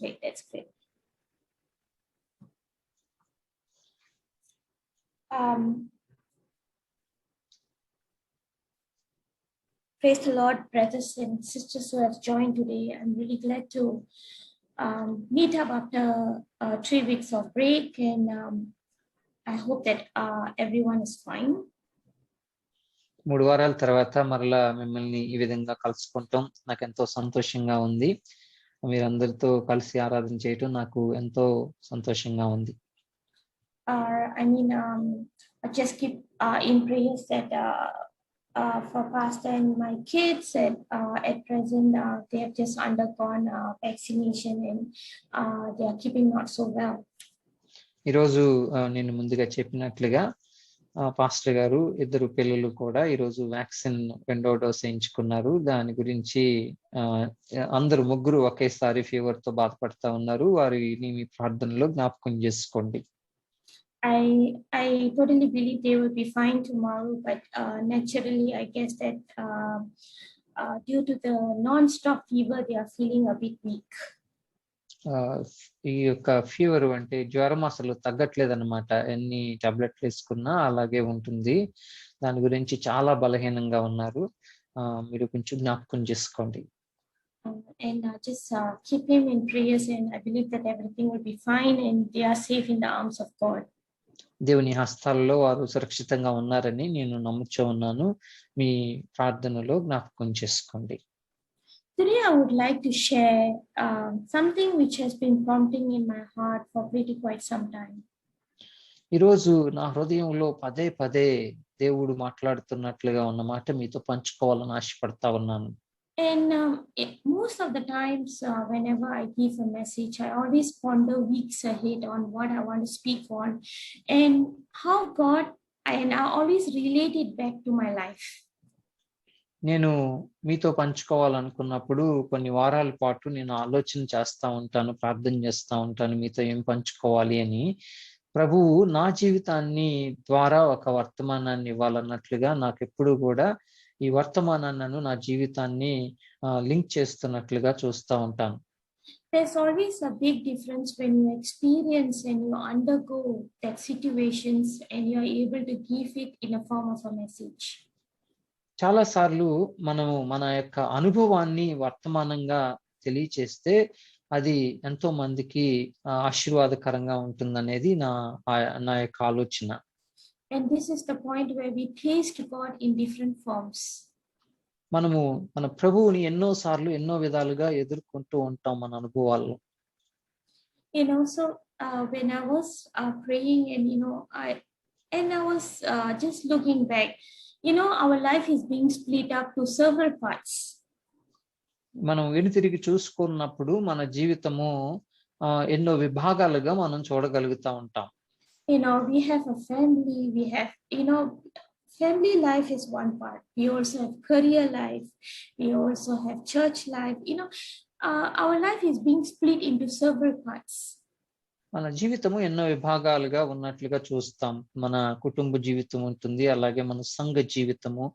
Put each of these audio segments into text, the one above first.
great. That's great. Praise the Lord, brothers and sisters who have joined today. I'm really glad to meet up after 3 weeks of break, and I hope that everyone is fine. 3 వారాల తర్వాత మరలా మిమ్మల్ని ఈ విధంగా కలుసుకుంటాం నాకు ఎంతో సంతోషంగా ఉంది. మీరందరితో కలిసి ఆరాధన చేయటం నాకు ఎంతో సంతోషంగా ఉంది. Just keep in prayers that for pastor and my kids, and at present they have just undergone vaccination, and they are keeping not so well. ఈరోజు నేను ముందుగా చెప్పినట్లుగా పాస్టర్ గారు ఇద్దరు పిల్లలు కూడా ఈరోజు వ్యాక్సిన్ 2వ డోస్ వేయించుకున్నారు. దాని గురించి అందరూ ముగ్గురు ఒకేసారి ఫీవర్ తో బాధపడతా ఉన్నారు. వారిని మీ ప్రార్థనలో జ్ఞాపకం చేసుకోండి. I totally believe they will be fine tomorrow, but naturally I guess that due to the non-stop fever they are feeling a bit weak. ఈ యొక్క ఫీవర్ అంటే జ్వరం అసలు తగ్గట్లేదన్నమాట. ఎన్ని టాబ్లెట్లు వేసుకున్నా అలాగే ఉంటుంది. దాని గురించి చాలా బలహీనంగా ఉన్నారు. మీరు కొంచెం జ్ఞాపకం చేసుకోండి. And just keep him in prayers, and I believe that everything will be fine and they are safe in the arms of God. దేవుని హస్తాల్లో వారు సురక్షితంగా ఉన్నారని నేను నమ్ముచూ ఉన్నాను. మీ ప్రార్థనలో జ్ఞాపకం చేసుకోండి. Today I would like to share something which has been prompting in my heart for pretty quite some time. ఈరోజు నా హృదయంలో పదే పదే దేవుడు మాట్లాడుతున్నట్లుగా ఉన్న మాట మీతో పంచుకోవాలని ఆశపడతా ఉన్నాను. And most of the times whenever I give a message, I always ponder weeks ahead on what I want to speak on and how God, and I always relate it back to my life. నేను మీతో పంచుకోవాలనుకున్నప్పుడు కొన్ని వారాల పాటు నేను ఆలోచన చేస్తా ఉంటాను, ప్రార్థన చేస్తా ఉంటాను మీతో ఏం పంచుకోవాలి అని. ప్రభువు నా జీవితాన్ని ద్వారా ఒక వర్తమానాన్ని ఇవ్వాలన్నట్లుగా నాకు ఎప్పుడు కూడా ఈ వర్తమానాన్ని నా జీవితాన్ని లింక్ చేస్తున్నట్లుగా చూస్తూ ఉంటాను. There's always a big difference when you experience and you undergo that situations and you are able to give it in a form of a message. చాలా సార్లు మనము మన యొక్క అనుభవాన్ని వర్తమానంగా తెలియచేస్తే అది ఎంతో మందికి ఆశీర్వాదకరంగా ఉంటుందనేది నా యొక్క ఆలోచన. And this is the point where we taste God in different forms. మనము మన ప్రభువుని ఎన్నో సార్లు ఎన్నో విధాలుగా ఎదుర్కొంటూ ఉంటాం మన అనుభవాల్లో. So when I was praying and I was just looking back, our life is being split up to several parts. మనం వెనుతిరిగి చూసుకున్నప్పుడు మన జీవితము ఎన్నో విభాగాలుగా మనం చూడగలుగుతా ఉంటాం. We have a family, we have family life is one part. We also have career life, we also have church life. Our life is being split into several parts. మన జీవితము ఎన్నో విభాగాలుగా ఉన్నట్లుగా చూస్తాం. మన కుటుంబ జీవితం ఉంటుంది, అలాగే మన సంఘ జీవితము,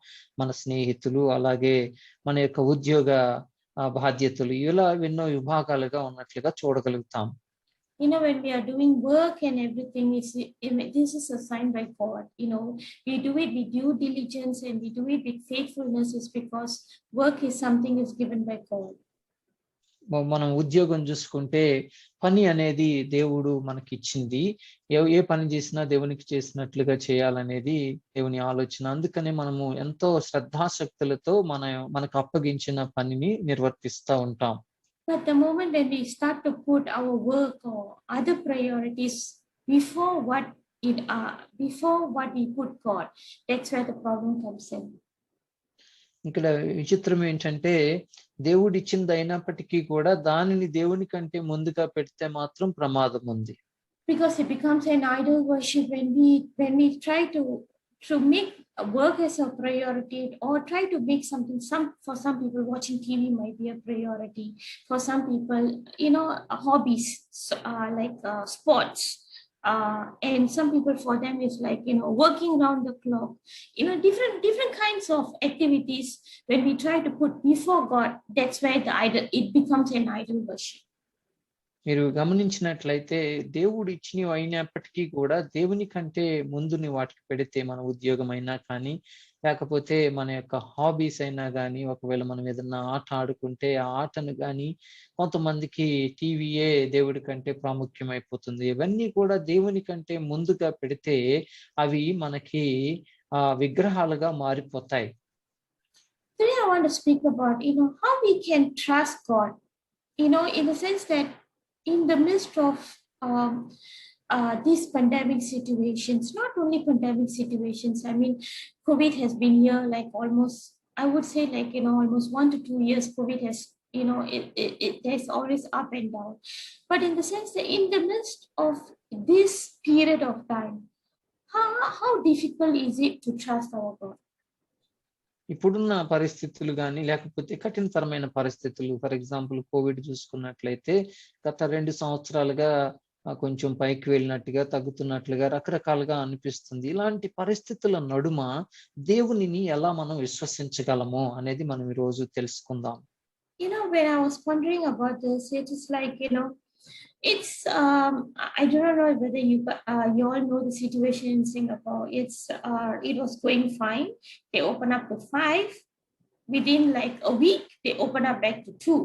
మన స్నేహితులు, అలాగే మన యొక్క ఉద్యోగ బాధ్యతలు, ఇలా ఎన్నో విభాగాలుగా ఉన్నట్లుగా చూడగలుగుతాం. When we are doing work and everything, this is a sign by God. We do it with due diligence and we do it with faithfulness, is because work is something is given by God. మనం ఉద్యోగం చూసుకుంటే పని అనేది దేవుడు మనకి ఇచ్చింది. ఏ పని చేసినా దేవునికి చేసినట్లుగా చేయాలనేది దేవుని ఆలోచన. అందుకనే మనము ఎంతో శ్రద్ధాశక్తులతో మనకు అప్పగించిన పనిని నిర్వర్తిస్తూ ఉంటాం. But the moment when we start to put our work or other priorities before what we put God, that's where the problem comes in. ఇక్కడ విచిత్రం ఏంటంటే దేవుడు ఇచ్చింది అయినప్పటికీ కూడా దానిని దేవుని కంటే ముందుగా పెడితే మాత్రం ప్రమాదం ఉంది. Because it becomes an idol worship when we try to make work as a priority, or try to make something. For some people, watching TV might be a priority. For some people, hobbies like sports. And some people, for them, is like working around the clock. Different kinds of activities. When we try to put before God, that's where it becomes an idol worship. మీరు గమనించినట్లయితే దేవుడు ఇచ్చినవి అయినప్పటికీ కూడా దేవుని కంటే ముందుని వాటికి పెడితే మన ఉద్యోగం అయినా కానీ లేకపోతే మన యొక్క హాబీస్ అయినా కానీ ఒకవేళ మనం ఏదన్నా ఆట ఆడుకుంటే ఆ ఆటను కానీ కొంతమందికి టీవీయే దేవుడి కంటే ప్రాముఖ్యమైపోతుంది. ఇవన్నీ కూడా దేవుని కంటే ముందుగా పెడితే అవి మనకి విగ్రహాలుగా మారిపోతాయి. Today I want to speak about, how we can trust God, in the sense that in the midst of these pandemic situations, not only pandemic situations, I mean, COVID has been here like almost, I would say like, almost 1 to 2 years, COVID has, there's always up and down. But in the sense that in the midst of this period of time, how difficult is it to trust our God? ఇప్పుడున్న పరిస్థితులు కానీ లేకపోతే కఠినతరమైన పరిస్థితులు, for example Covid చూసుకున్నట్లయితే గత 2 సంవత్సరాలుగా కొంచెం పైకి వెళ్ళినట్టుగా తగ్గుతున్నట్లుగా రకరకాలుగా అనిపిస్తుంది. ఇలాంటి పరిస్థితుల నడుమ దేవునిని ఎలా మనం విశ్వసించగలము అనేది మనం ఈ రోజు తెలుసుకుందాం. When I was pondering about this, it is like, it's I do not know whether you all know the situation in Singapore. It was going fine. They opened up to 5. Within like a week, they opened up back to 2.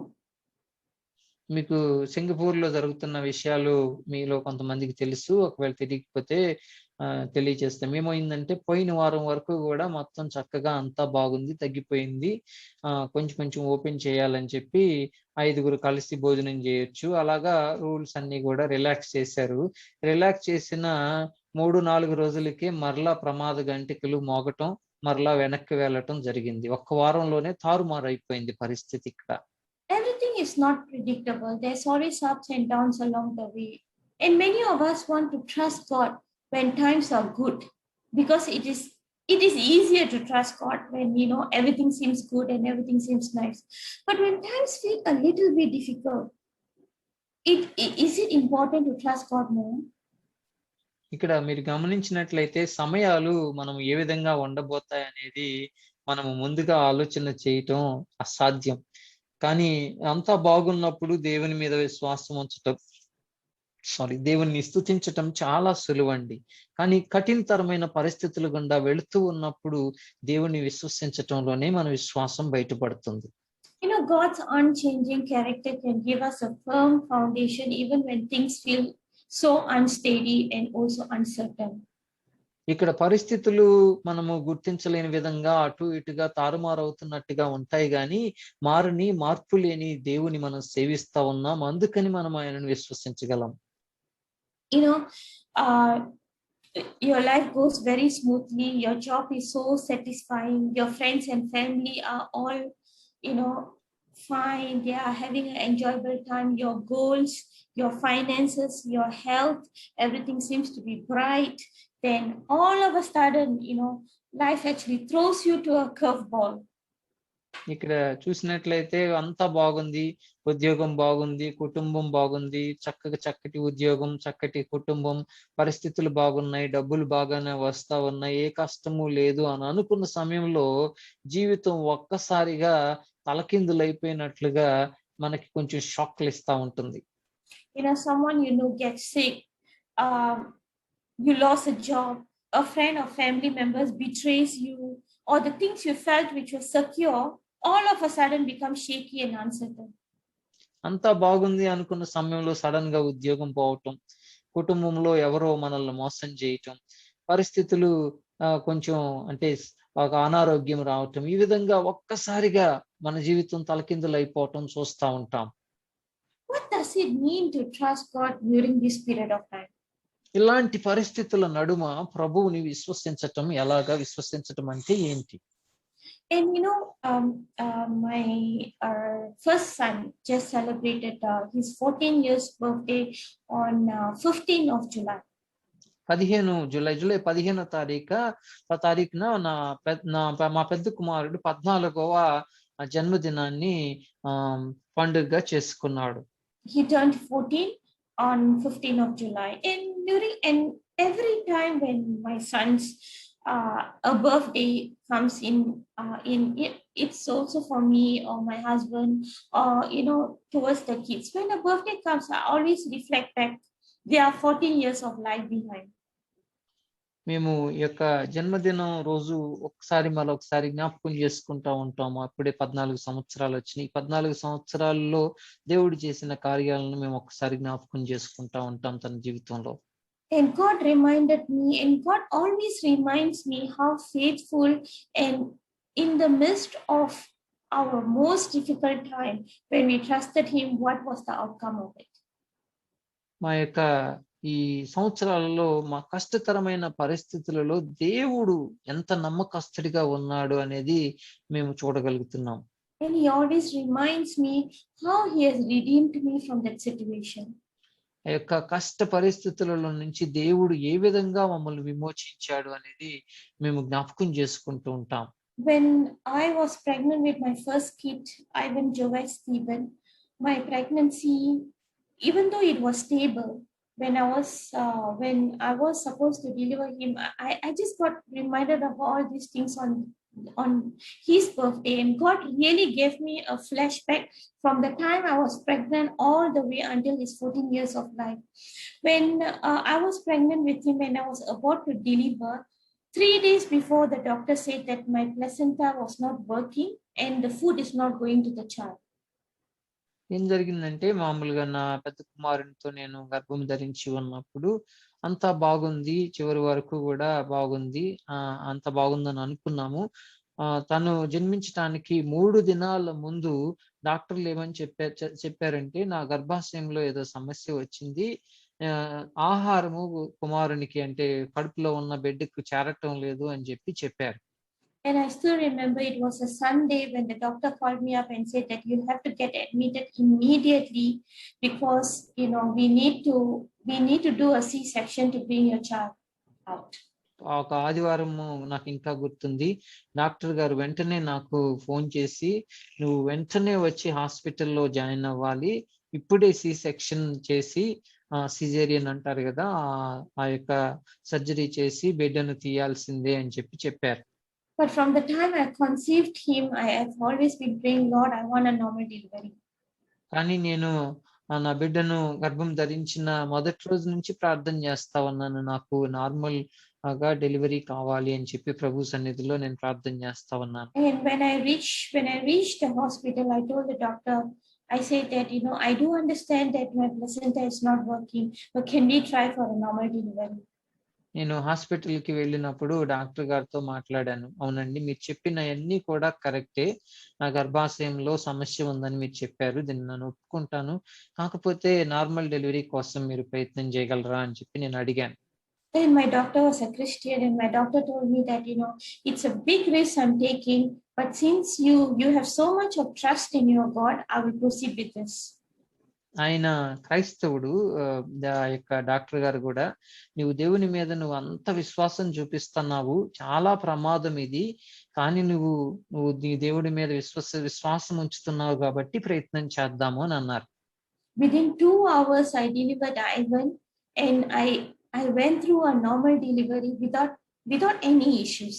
మీకు Singapore లో జరుగుతున్న విషయాలు మీలో కొంతమందికి తెలుసు. ఒకవేళ తెలియకపోతే తెలియజేస్తాం. ఏమైందంటే పోయిన వారం వరకు కూడా మొత్తం చక్కగా అంతా బాగుంది, తగ్గిపోయింది. కొంచెం కొంచెం ఓపెన్ చేయాలని చెప్పి 5గురు కలిసి భోజనం చేయొచ్చు అలాగా రూల్స్ అన్ని కూడా రిలాక్స్ చేశారు. రిలాక్స్ చేసిన 3-4 రోజులకే మరలా ప్రమాద గంటికలు మోగటం, మరలా వెనక్కి వెళ్ళటం జరిగింది. ఒక్క వారంలోనే తారుమారు అయిపోయింది పరిస్థితి ఇక్కడ. Everything is not predictable. There's always ups and downs along the way. And many of us want to trust God when times are good, because it is easier to trust God when, everything seems good and everything seems nice. But when times feel a little bit difficult, is it important to trust God more? ఇక్కడ మీరు గమనించినట్లయితే సమయాలు మనం ఏ విధంగా ఉండబోతాయి అనేది మనము ముందుగా ఆలోచన చేయటం అసాధ్యం. కానీ అంతా బాగున్నప్పుడు దేవుని మీద విశ్వాసం ఉంచటం, దేవుని స్తుతించటం చాలా సులువండి. కానీ కఠినతరమైన పరిస్థితుల గుండా వెళుతూ ఉన్నప్పుడు దేవుని విశ్వసించటంలోనే మన విశ్వాసం బయటపడుతుంది. God's unchanging character can give us a firm foundation even when things feel so unsteady and also uncertain. ఇక్కడ పరిస్థితులు మనము గుర్తించలేని విధంగా అటు ఇటుగా తారుమారవుతున్నట్టుగా ఉంటాయి కానీ మార్పు లేని దేవుని మనం సేవిస్తా ఉన్నాం. అందుకని మనం ఆయనను విశ్వసించగలం. Your life goes very smoothly, your job is so satisfying, your friends and family are all fine, they are having an enjoyable time, your goals, your finances, your health, everything seems to be bright. Then all of a sudden, life actually throws you to a curveball. ఇక్కడ చూసినట్లయితే అంతా బాగుంది, ఉద్యోగం బాగుంది, కుటుంబం బాగుంది, చక్కటి ఉద్యోగం, చక్కటి కుటుంబం, పరిస్థితులు బాగున్నాయి, డబ్బులు బాగానే వస్తా ఉన్నాయి, ఏ కష్టము లేదు అని అనుకున్న సమయంలో జీవితం ఒక్కసారిగా తలకిందులైపోయినట్లుగా మనకి కొంచెం షాక్లు ఇస్తా ఉంటుంది. Someone gets sick, you lost a job, a friend or family members betrays you, or the things you felt which were secure all of a sudden become shaky and uncertain. అంతా బాగుంది అనుకున్న సమయంలో సడన్ గా ఉద్యోగం పోవటం, కుటుంబంలో ఎవరో మనల్ని మోసం చేయటం, పరిస్థితులు కొంచెం అంటే ఒక అనారోగ్యం రావటం, ఈ విధంగా ఒక్కసారిగా మన జీవితం తలకిందులు అయిపోవటం చూస్తా ఉంటాం. What does it mean to trust God during this period of time? ఇలాంటి పరిస్థితుల నడుమ ప్రభువుని విశ్వసించటం ఎలాగా? విశ్వసించటం అంటే ఏంటి? And my first son just celebrated his 14 years birthday on 15th of July. 15 July 15వ తారీఖున మా పెద్ద కుమారుడు 14వ జన్మదినాన్ని పండుగగా చేసుకున్నాడు. He turned 14 on 15th of July. And every time when my son's a birthday comes in it's also for me or my husband, or towards the kids. When a birthday comes, I always reflect back. There are 14 years of life behind. మేము ఈ యొక్క జన్మదినం రోజు మరొకసారి జ్ఞాపకం చేసుకుంటా ఉంటాము. అప్పుడే 14 సంవత్సరాలు వచ్చినాయి. 14 సంవత్సరాల్లో దేవుడు చేసిన కార్యాలను మేము ఒకసారి జ్ఞాపకం చేసుకుంటా ఉంటాం తన జీవితంలో. And God reminded me, and God always reminds me how faithful, and in the midst of our most difficult time, when we trusted Him, what was the outcome of it? మా యొక్క ఈ సంవత్సరాలలో మా కష్టతరమైన పరిస్థితులలో దేవుడు ఎంత నమ్మకస్తుడిగా ఉన్నాడు అనేది మేము చూడగలుగుతున్నాం. And He always reminds me how He has redeemed me from that situation. ఆ యొక్క కష్ట పరిస్థితులలో నుంచి దేవుడు ఏ విధంగా మమ్మల్ని విమోచించాడు అనేది మేము జ్ఞాపకం చేసుకుంటూ ఉంటాం. When I was pregnant with my first kid, Ivan Joel Stephen, my pregnancy, even though it was stable, when I was supposed to deliver him, I just got reminded of all these things on his birthday, and God really gave me a flashback from the time I was pregnant all the way until his 14 years of life. When I was pregnant with him and I was about to deliver, 3 days before, the doctor said that my placenta was not working and the food is not going to the child. ఏం జరిగిందంటే మామూలుగా నా పెద్ద కుమారునితో నేను గర్భం ధరించి ఉన్నప్పుడు అంతా బాగుంది, చివరి వరకు కూడా బాగుంది, అంత బాగుందని అనుకున్నాము. తను జన్మించడానికి 3 దినాల ముందు డాక్టర్లు ఏమని చెప్పారంటే నా గర్భాశయంలో ఏదో సమస్య వచ్చింది, ఆహారము కుమారునికి అంటే కడుపులో ఉన్న బిడ్డకు చేరటం లేదు అని చెప్పారు. And I still remember it was a Sunday when the doctor called me up and said that you have to get admitted immediately because we need to do a C-section to bring your child out. ఒక ఆదివారం నాకు ఇంకా గుర్తుంది. Doctor గారు వెంటనే నాకు phone చేసి నువ్వు వెంటనే వచ్చి హాస్పిటల్లో జాయిన్ అవ్వాలి, ఇప్పుడే C-సెక్షన్ చేసి సిజేరియన్ అంటారు కదా, ఆ యొక్క సర్జరీ చేసి బిడ్డను తీయాల్సిందే అని చెప్పారు. But from the time I conceived him, I have always been praying, Lord, I want a normal delivery. కానీ నేను నా బిడ్డను గర్భం ధరించిన మొదటి రోజు నుంచి ప్రార్థన చేస్తా ఉన్నాను, నాకు నార్మల్ గా డెలివరీ కావాలి అని చెప్పి ప్రభు సన్నిధిలో నేను ప్రార్థన చేస్తా ఉన్నాను. And when I reached the hospital, I told the doctor, I said that I do understand that my placenta is not working, but can we try for a normal delivery? నేను హాస్పిటల్కి వెళ్ళినప్పుడు డాక్టర్ గారితో మాట్లాడాను. అవునండి, మీరు చెప్పినవన్నీ కూడా కరెక్టే, నా గర్భాశయంలో సమస్య ఉందని మీరు చెప్పారు, దీన్ని నేను ఒప్పుకుంటాను, కాకపోతే నార్మల్ డెలివరీ కోసం మీరు ప్రయత్నం చేయగలరా అని చెప్పి నేను అడిగాను. Then my doctor was a Christian, and my doctor told me that it's a big risk I'm taking, but since you have so much of trust in your God, I will proceed with this. ఆయన క్రైస్తవుడు, యొక్క doctor గారు కూడా, నువ్వు దేవుని మీద నువ్వు అంత విశ్వాసం చూపిస్తున్నావు, చాలా ప్రమాదం ఇది, కానీ నువ్వు నీ దేవుడి మీద విశ్వాసం ఉంచుతున్నావు కాబట్టి ప్రయత్నం చేద్దాము అని అన్నారు. Within 2 hours I delivered Ivan, and I went through a normal delivery without any issues.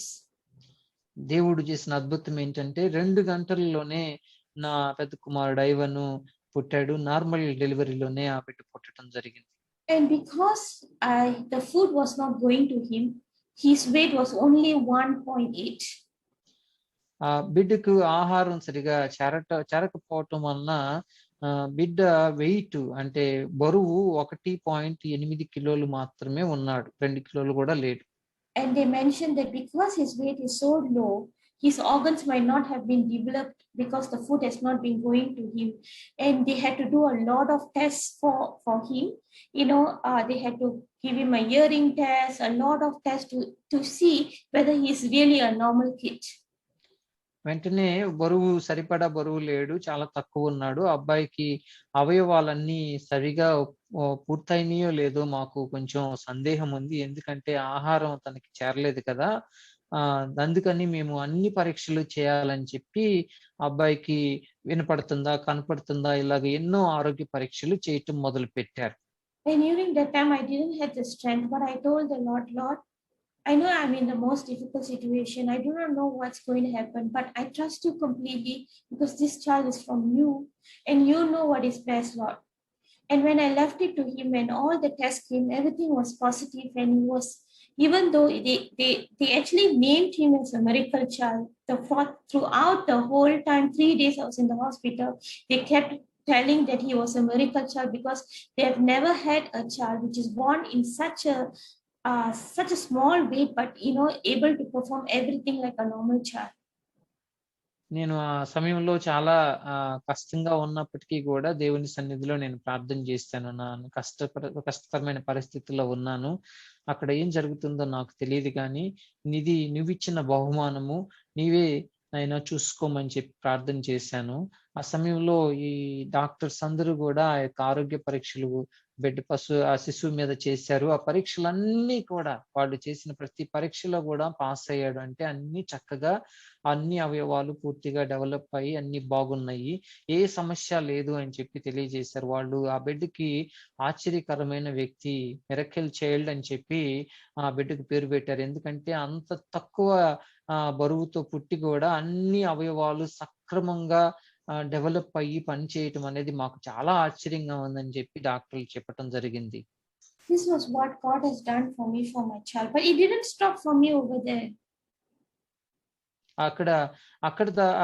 దేవుడు చేసిన అద్భుతం ఏంటంటే 2 గంటల్లోనే నా పెద్ద కుమారుడు ఐవన్ పుట్టాడు. నార్మల్ డెలివరీలోనే ఆ బిడ్డ పుట్టడం జరిగింది. And because the food was not going to him, his weight was only 1.8. ఆ బిడ్డకు ఆహారం సరిగా చేరకపోవటం వలన బిడ్డ వెయిట్ అంటే బరువు 1.8 కిలోలు మాత్రమే ఉన్నాడు, 2 కిలోలు కూడా లేడు. And they mentioned that because his weight is so low, his organs might not have been developed because the food has not been going to him, and they had to do a lot of tests for him. They had to give him a hearing test, a lot of tests to see whether he is really a normal kid. వెంటనే సరిపడా బరువు లేడు, చాలా తక్కువ ఉన్నాడు, అబ్బాయికి అవయవాలన్నీ సరిగా పూర్తయినాయో లేదో మాకు కొంచెం సందేహం ఉంది, ఎందుకంటే ఆహారం తనకి చేరలేదు కదా, అందుకని మేము అన్ని పరీక్షలు చేయాలని చెప్పి అబ్బాయికి వినపడుతుందా కనపడుతుందా ఇలాగ ఎన్నో ఆరోగ్య పరీక్షలు చేయటం మొదలు పెట్టారు. And during that time I didn't have the strength, but I told the Lord, I know I'm in the most difficult situation. I do not know what's going to happen, but I trust you completely because this child is from you and you know what is best, Lord. And when I left it to him and all the tests came, everything was positive and he was, even though they actually named him as a miracle child, throughout the whole time, 3 days I was in the hospital, they kept telling that he was a miracle child because they have never had a child which is born in such a small weight, but able to perform everything like a normal child. నేను ఆ సమయంలో చాలా కష్టంగా ఉన్నప్పటికీ కూడా దేవుని సన్నిధిలో నేను ప్రార్థన చేశాను. కష్టతరమైన పరిస్థితుల్లో ఉన్నాను. అక్కడ ఏం జరుగుతుందో నాకు తెలియదు కానీ నువ్విచ్చిన బహుమానము నీవే నాయనా చూసుకోమని చెప్పి ప్రార్థన చేశాను. ఆ సమయంలో ఈ డాక్టర్స్ అందరూ కూడా ఆ యొక్క ఆరోగ్య పరీక్షలు ఆ శిశువు మీద చేశారు. ఆ పరీక్షలన్నీ కూడా వాళ్ళు చేసిన ప్రతి పరీక్షలో కూడా పాస్ అయ్యాడు. అంటే అన్ని చక్కగా అన్ని అవయవాలు పూర్తిగా డెవలప్ అయ్యి అన్ని బాగున్నాయి, ఏ సమస్య లేదు అని చెప్పి తెలియజేశారు. వాళ్ళు ఆ బిడ్డకి ఆశ్చర్యకరమైన వ్యక్తి, మిరకిల్ చైల్డ్ అని చెప్పి ఆ బిడ్డకు పేరు పెట్టారు. ఎందుకంటే అంత తక్కువ బరువుతో పుట్టి కూడా అన్ని అవయవాలు సక్రమంగా డెవలప్ అయ్యి పనిచేయటం అనేది మాకు చాలా ఆశ్చర్యంగా ఉందని చెప్పి డాక్టర్లు చెప్పడం జరిగింది. This was what God has done for me for my child, but it didn't stop for me over there.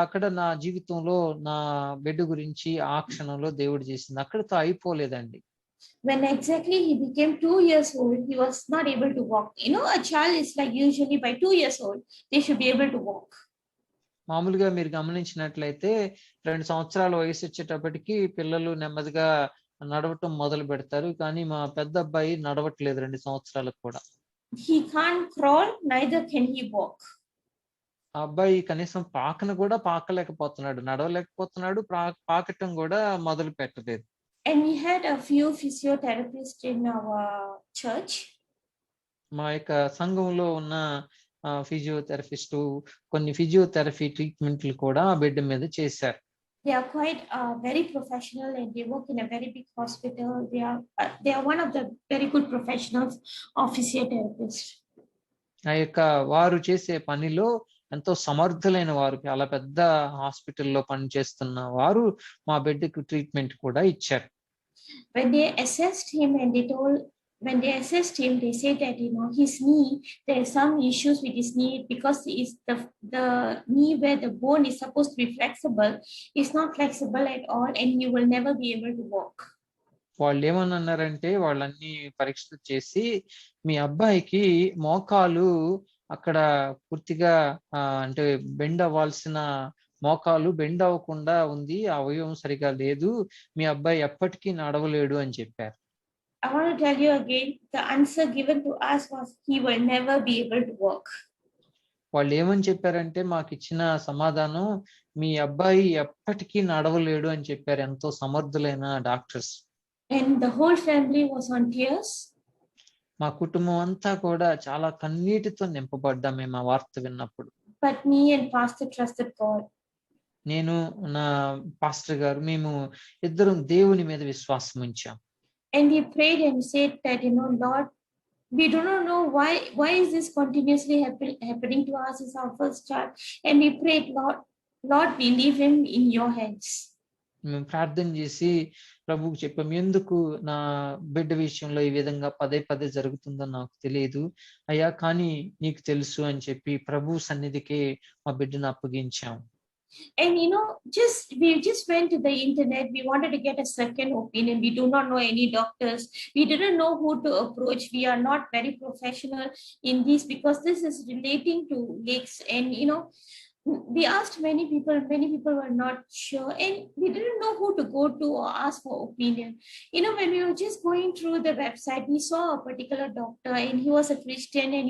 అక్కడ నా జీవితంలో నా బిడ్డ గురించి ఆ క్షణంలో దేవుడు చేసింది అక్కడితో అయిపోలేదండి. When exactly he became 2 years old, he was not able to walk. A child is like usually by 2 years old, they should be able to walk. మామూలుగా మీరు గమనించినట్లయితే 2 సంవత్సరాల వయసు వచ్చేటప్పటికి పిల్లలు నెమ్మదిగా నడవటం మొదలు పెడతారు. కానీ మా పెద్ద అబ్బాయి నడవట్లేదు 2 సంవత్సరాలకు కూడా. He can't crawl, neither can he walk. ఆ అబ్బాయి కనీసం పాకను కూడా పాకలేకపోతున్నాడు, నడవలేకపోతున్నాడు, పాకటం కూడా మొదలు పెట్టలేదు. And we had a few physiotherapists in our church. మా యొక్క సంఘంలో ఉన్న ఫిజియోథెరపిస్ట్ కొన్ని ఫిజియోథెరపీ ట్రీట్మెంట్లు కూడా ఆ బిడ్డ మీద చేశారు. They are quite very professional and they work in a very big hospital. They are one of the very good professionals of physiotherapist. ఆ యొక్క వారు చేసే పనిలో ఎంతో సమర్థులైన వారు, చాలా పెద్ద హాస్పిటల్లో పనిచేస్తున్న వారు మా బిడ్డకు ట్రీట్మెంట్ కూడా ఇచ్చారు. When they assessed him they said that his knee, there are some issues with his knee because is the knee where the bone is supposed to be flexible is not flexible at all and he will never be able to walk. వాళ్ళు ఏమన్నారంటే వాళ్ళన్ని పరీక్షలు చేసి మీ అబ్బాయికి మోకాలు అక్కడ పూర్తిగా అంటే bend అవ్వాల్సిన మోకాలు బెండ్ అవ్వకుండా ఉంది, అవయవం సరిగా లేదు, మీ అబ్బాయి ఎప్పటికీ నడవలేడు అని చెప్పారు. I want to tell you again, the answer given to us was he will never be able to walk. వాళ్ళు ఏమని చెప్పారంటే మాకు ఇచ్చిన సమాధానం మీ అబ్బాయి ఎప్పటికీ నడవలేడు అని చెప్పారు. ఎంతో సమర్థులైన doctors. And the whole family was on tears. మా కుటుంబం అంతా కూడా చాలా కన్నీటితో నింపబడ్డాం మేము ఆ వార్త విన్నప్పుడు. But me and pastor trusted God. నేను నా పాస్టర్ గారు మేము ఇద్దరం దేవుని మీద విశ్వాసం ఉంచాం. And we prayed and said that Lord, we do not know why is this continuously happening to us as our first child, and we prayed, Lord, we leave him in your hands. మేము ప్రార్థన చేసి ప్రభువుకు చెప్పాం, ఎందుకు నా బిడ్డ విషయంలో ఈ విధంగా పదే జరుగుతుందో నాకు తెలియదు అయ్యా, కానీ నీకు తెలుసు అని చెప్పి ప్రభు సన్నిధికి మా బిడ్డను అప్పగించాం. And we just went to the internet. We wanted to get a second opinion. We do not know any doctors. We didn't know who to approach. We are not very professional in this because this is relating to legs. And we asked many people were not sure, and we didn't know who to go to or ask for opinion. When we were just going through the website, we saw a particular doctor, and he was a Christian, and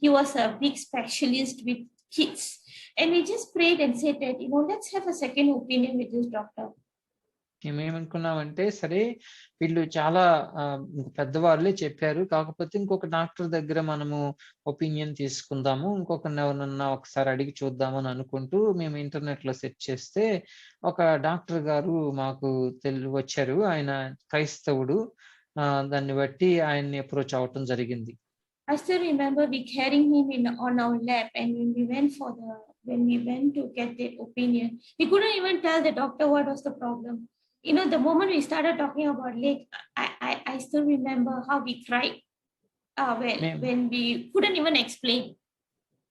he was a big specialist with kids. And we just prayed and said that, let's have a second opinion with this doctor. మేమేమనుకున్నామంటే సరే వీళ్ళు చాలా పెద్దవాళ్ళే చెప్పారు, కాకపోతే ఇంకొక doctor దగ్గర మనము opinion తీసుకుందాము, ఇంకొకరిని ఎవరన్నా ఒకసారి అడిగి చూద్దామని అనుకుంటూ మేము ఇంటర్నెట్ లో సెర్చ్ చేస్తే ఒక డాక్టర్ గారు మాకు వచ్చారు. ఆయన క్రైస్తవుడు. దాన్ని బట్టి ఆయన్ని అప్రోచ్ అవటం జరిగింది. I still remember we carrying him on our lap, and when we went to get the opinion, we couldn't even tell the doctor what was the problem. The moment we started talking about leg, I still remember how we cried మేము when we couldn't even explain.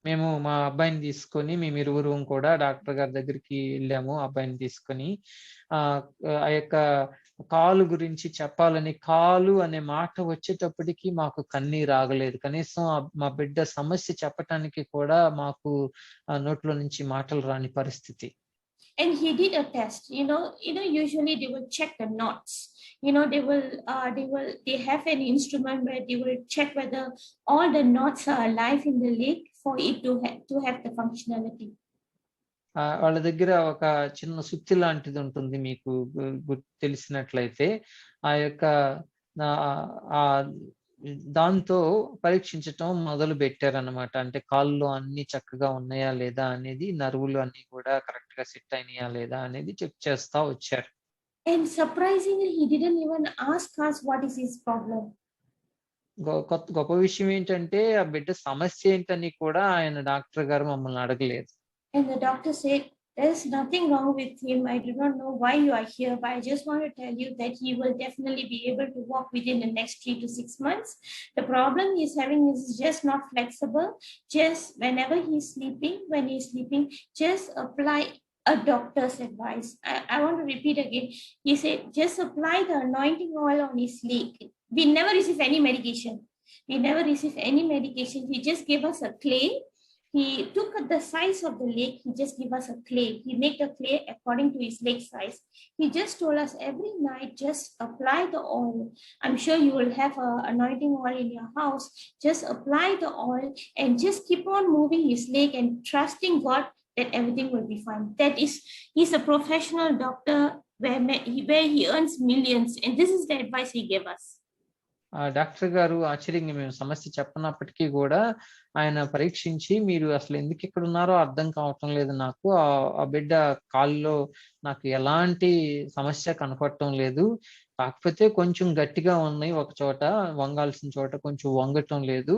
మేము మా అబ్బాయిని తీసుకొని మేము ఇరువురం కూడా doctor గారి దగ్గరికి వెళ్ళాము. అబ్బాయిని తీసుకొని ఆ ఆ యొక్క కాలు గురించి చెప్పాలని, కాలు అనే మాట వచ్చేటప్పటికి మాకు కన్నీరు ఆగలేదు. కనీసం మా బిడ్డ సమస్య చెప్పటానికి కూడా మాకు నోట్లో నుంచి మాటలు రాని పరిస్థితి. And he did a test. Usually they will check the knots. They have an instrument where they will check whether all the knots are alive in the leg for it to have the functionality. వాళ్ళ దగ్గర ఒక చిన్న సుత్తి లాంటిది ఉంటుంది, మీకు తెలిసినట్లయితే. ఆ యొక్క ఆ దాంతో పరీక్షించటం మొదలు పెట్టారన్నమాట. అంటే కాళ్ళలో అన్ని చక్కగా ఉన్నాయా లేదా అనేది, నరువులు అన్ని కూడా కరెక్ట్ గా సెట్ అయినాయా లేదా అనేది చెక్ చేస్తా వచ్చారు. And surprisingly, he didn't even ask us what is his problem. గొప్ప విషయం ఏంటంటే ఆ బిడ్డ సమస్య ఏంటని కూడా ఆయన డాక్టర్ గారు మమ్మల్ని అడగలేదు. And the doctor said, there's nothing wrong with him. I do not know why you are here, but I just want to tell you that he will definitely be able to walk within the next 3 to 6 months. The problem he's having is just not flexible. Just whenever he's sleeping, just apply a doctor's advice. I want to repeat again. He said, just apply the anointing oil on his leg. We never receive any medication. He just gave us a clay. He took the size of the leg. He just gave us a clay. He made the clay according to his leg size. He just told us every night, just apply the oil. I'm sure you will have a anointing oil in your house. Just apply the oil and just keep on moving his leg and trusting God that everything will be fine. He's a professional doctor where he earns millions, and this is the advice he gave us. Doctor గారు ఆశ్చర్యంగా, మేము సమస్య చెప్పనప్పటికీ కూడా ఆయన పరీక్షించి, మీరు అసలు ఎందుకు ఇక్కడ ఉన్నారో అర్థం కావటం లేదు నాకు, ఆ బిడ్డ కాల్లో నాకు ఎలాంటి సమస్య కనపడటం లేదు, కాకపోతే కొంచెం గట్టిగా ఉన్నాయి, ఒక చోట వంగాల్సిన చోట కొంచెం వంగటం లేదు,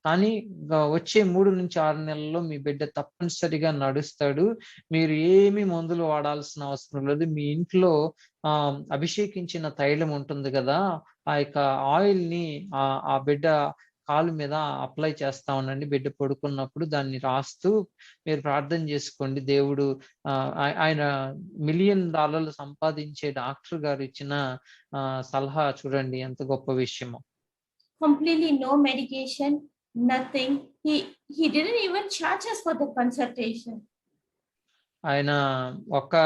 కానీ వచ్చే 3 నుంచి 6 నెలల్లో మీ బిడ్డ తప్పనిసరిగా నడుస్తాడు, మీరు ఏమి మందులు వాడాల్సిన అవసరం లేదు, మీ ఇంట్లో అభిషేకించిన తైలం ఉంటుంది కదా, ఆ యొక్క ఆయిల్ ని ఆ బిడ్డ కాలు మీద అప్లై చేస్తా ఉండండి, బిడ్డ పడుకున్నప్పుడు దాన్ని రాస్తూ మీరు ప్రార్థన చేసుకోండి, దేవుడు ఆయన $1 మిలియన్ సంపాదించే డాక్టర్ గారు ఇచ్చిన సలహా చూడండి ఎంత గొప్ప విషయమో. Completely no medication, nothing. He didn't even charge us for the consultation. ఆయన ఒక్క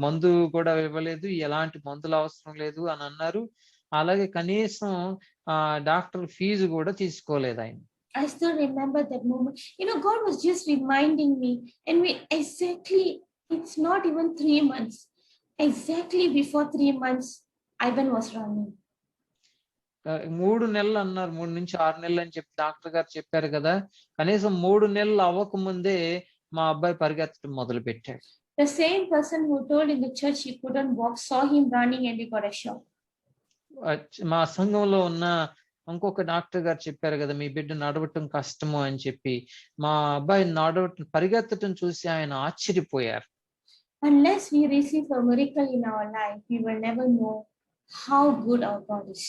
మందు కూడా ఇవ్వలేదు, ఎలాంటి మందులు అవసరం లేదు అని అన్నారు. అలాగే కనీసం డాక్టర్ ఫీజు కూడా తీసుకోలేదు ఆయన. I still remember that moment. God was just reminding me, and it's not even 3 months. Exactly before 3 months, Ivan was running. 3 నెలలు అన్నారు, 3 నుంచి 6 నెలలు అని చెప్పి డాక్టర్ గారు చెప్పారు కదా, కనీసం 3 నెలలు అవ్వకముందే మా అబ్బాయి పరిగెత్తడం మొదలు పెట్టాడు. The same person who told in the church he couldn't walk saw him running and he got a shock. మా సంఘంలో ఉన్న ఇంకొక డాక్టర్ గారు చెప్పారు కదా, మీ బిడ్డ నడవటం కష్టము అని చెప్పి, మా అబ్బాయి పరిగెత్తటం చూసి ఆయన ఆశ్చర్యపోయారు. Unless we receive a miracle in our life, we will never know how good our God is.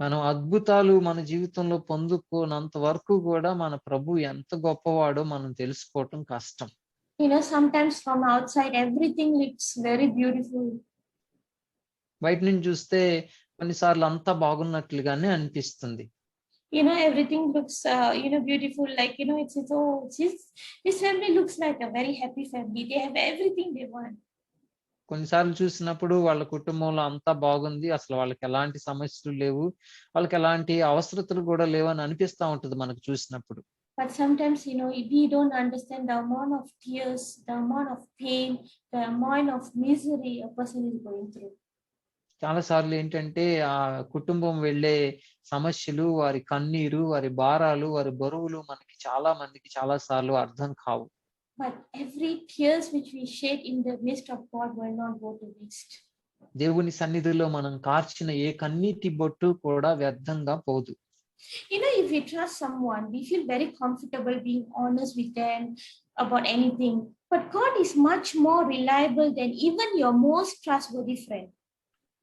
మనం అద్భుతాలు మన జీవితంలో పొందుకోనంత వరకు కూడా మన ప్రభు ఎంత గొప్పవాడో మనం తెలుసుకోవటం కష్టం. Sometimes from outside everything looks very beautiful. బయట నుంచి చూస్తే కొన్నిసార్లు అంతా బాగున్నట్లుగానే అనిపిస్తుంది. Everything looks beautiful, like this family looks like a very happy family. They have everything they want. కొన్నిసార్లు చూసినప్పుడు వాళ్ళ కుటుంబంలో అంతా బాగుంది, అసలు వాళ్ళకి ఎలాంటి సమస్యలు లేవు, వాళ్ళకి ఎలాంటి అవసరతలు కూడా లేవు అని అనిపిస్తా ఉంటుంది మనకు చూసినప్పుడు. But sometimes we don't understand the amount of tears, the amount of pain, the amount of misery a person is going through. చాలా సార్లు ఏంటంటే ఆ కుటుంబం వెళ్ళే సమస్యలు, వారి కన్నీరు, వారి భారాలు, వారి బరువులు మనకి చాలా మందికి చాలా సార్లు అర్థం కావు. But every tears which we shed in the midst of God will not go to waste. దేవుని సన్నిధిలో మనం కార్చిన ఏ కన్నీటి బొట్టు కూడా వ్యర్థంగా పోదు. If we trust someone, we feel very comfortable being honest with them about anything. But God is much more reliable than even your most trustworthy friend.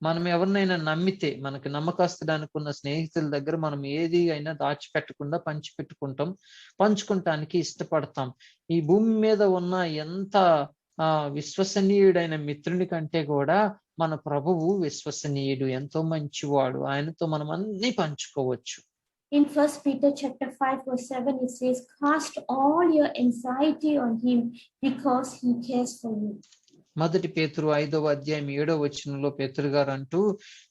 మనం ఎవరినైనా నమ్మితే, మనకి నమ్మకస్తుడు అనుకున్న స్నేహితుల దగ్గర మనం ఏది అయినా దాచిపెట్టకుండా పంచుకుంటానికి ఇష్టపడతాం. ఈ భూమి మీద ఉన్న ఎంత విశ్వసనీయుడైన మిత్రుని కంటే కూడా మన ప్రభువు విశ్వసనీయుడు, ఎంతో మంచివాడు. ఆయనతో మనం అన్ని పంచుకోవచ్చు. In 1 Peter chapter 5 verse 7 it says, cast all your anxiety on him because he cares for you. మొదటి పేతురు 5వ అధ్యాయం 7వ వచనంలో పేతురు గారు అంటూ,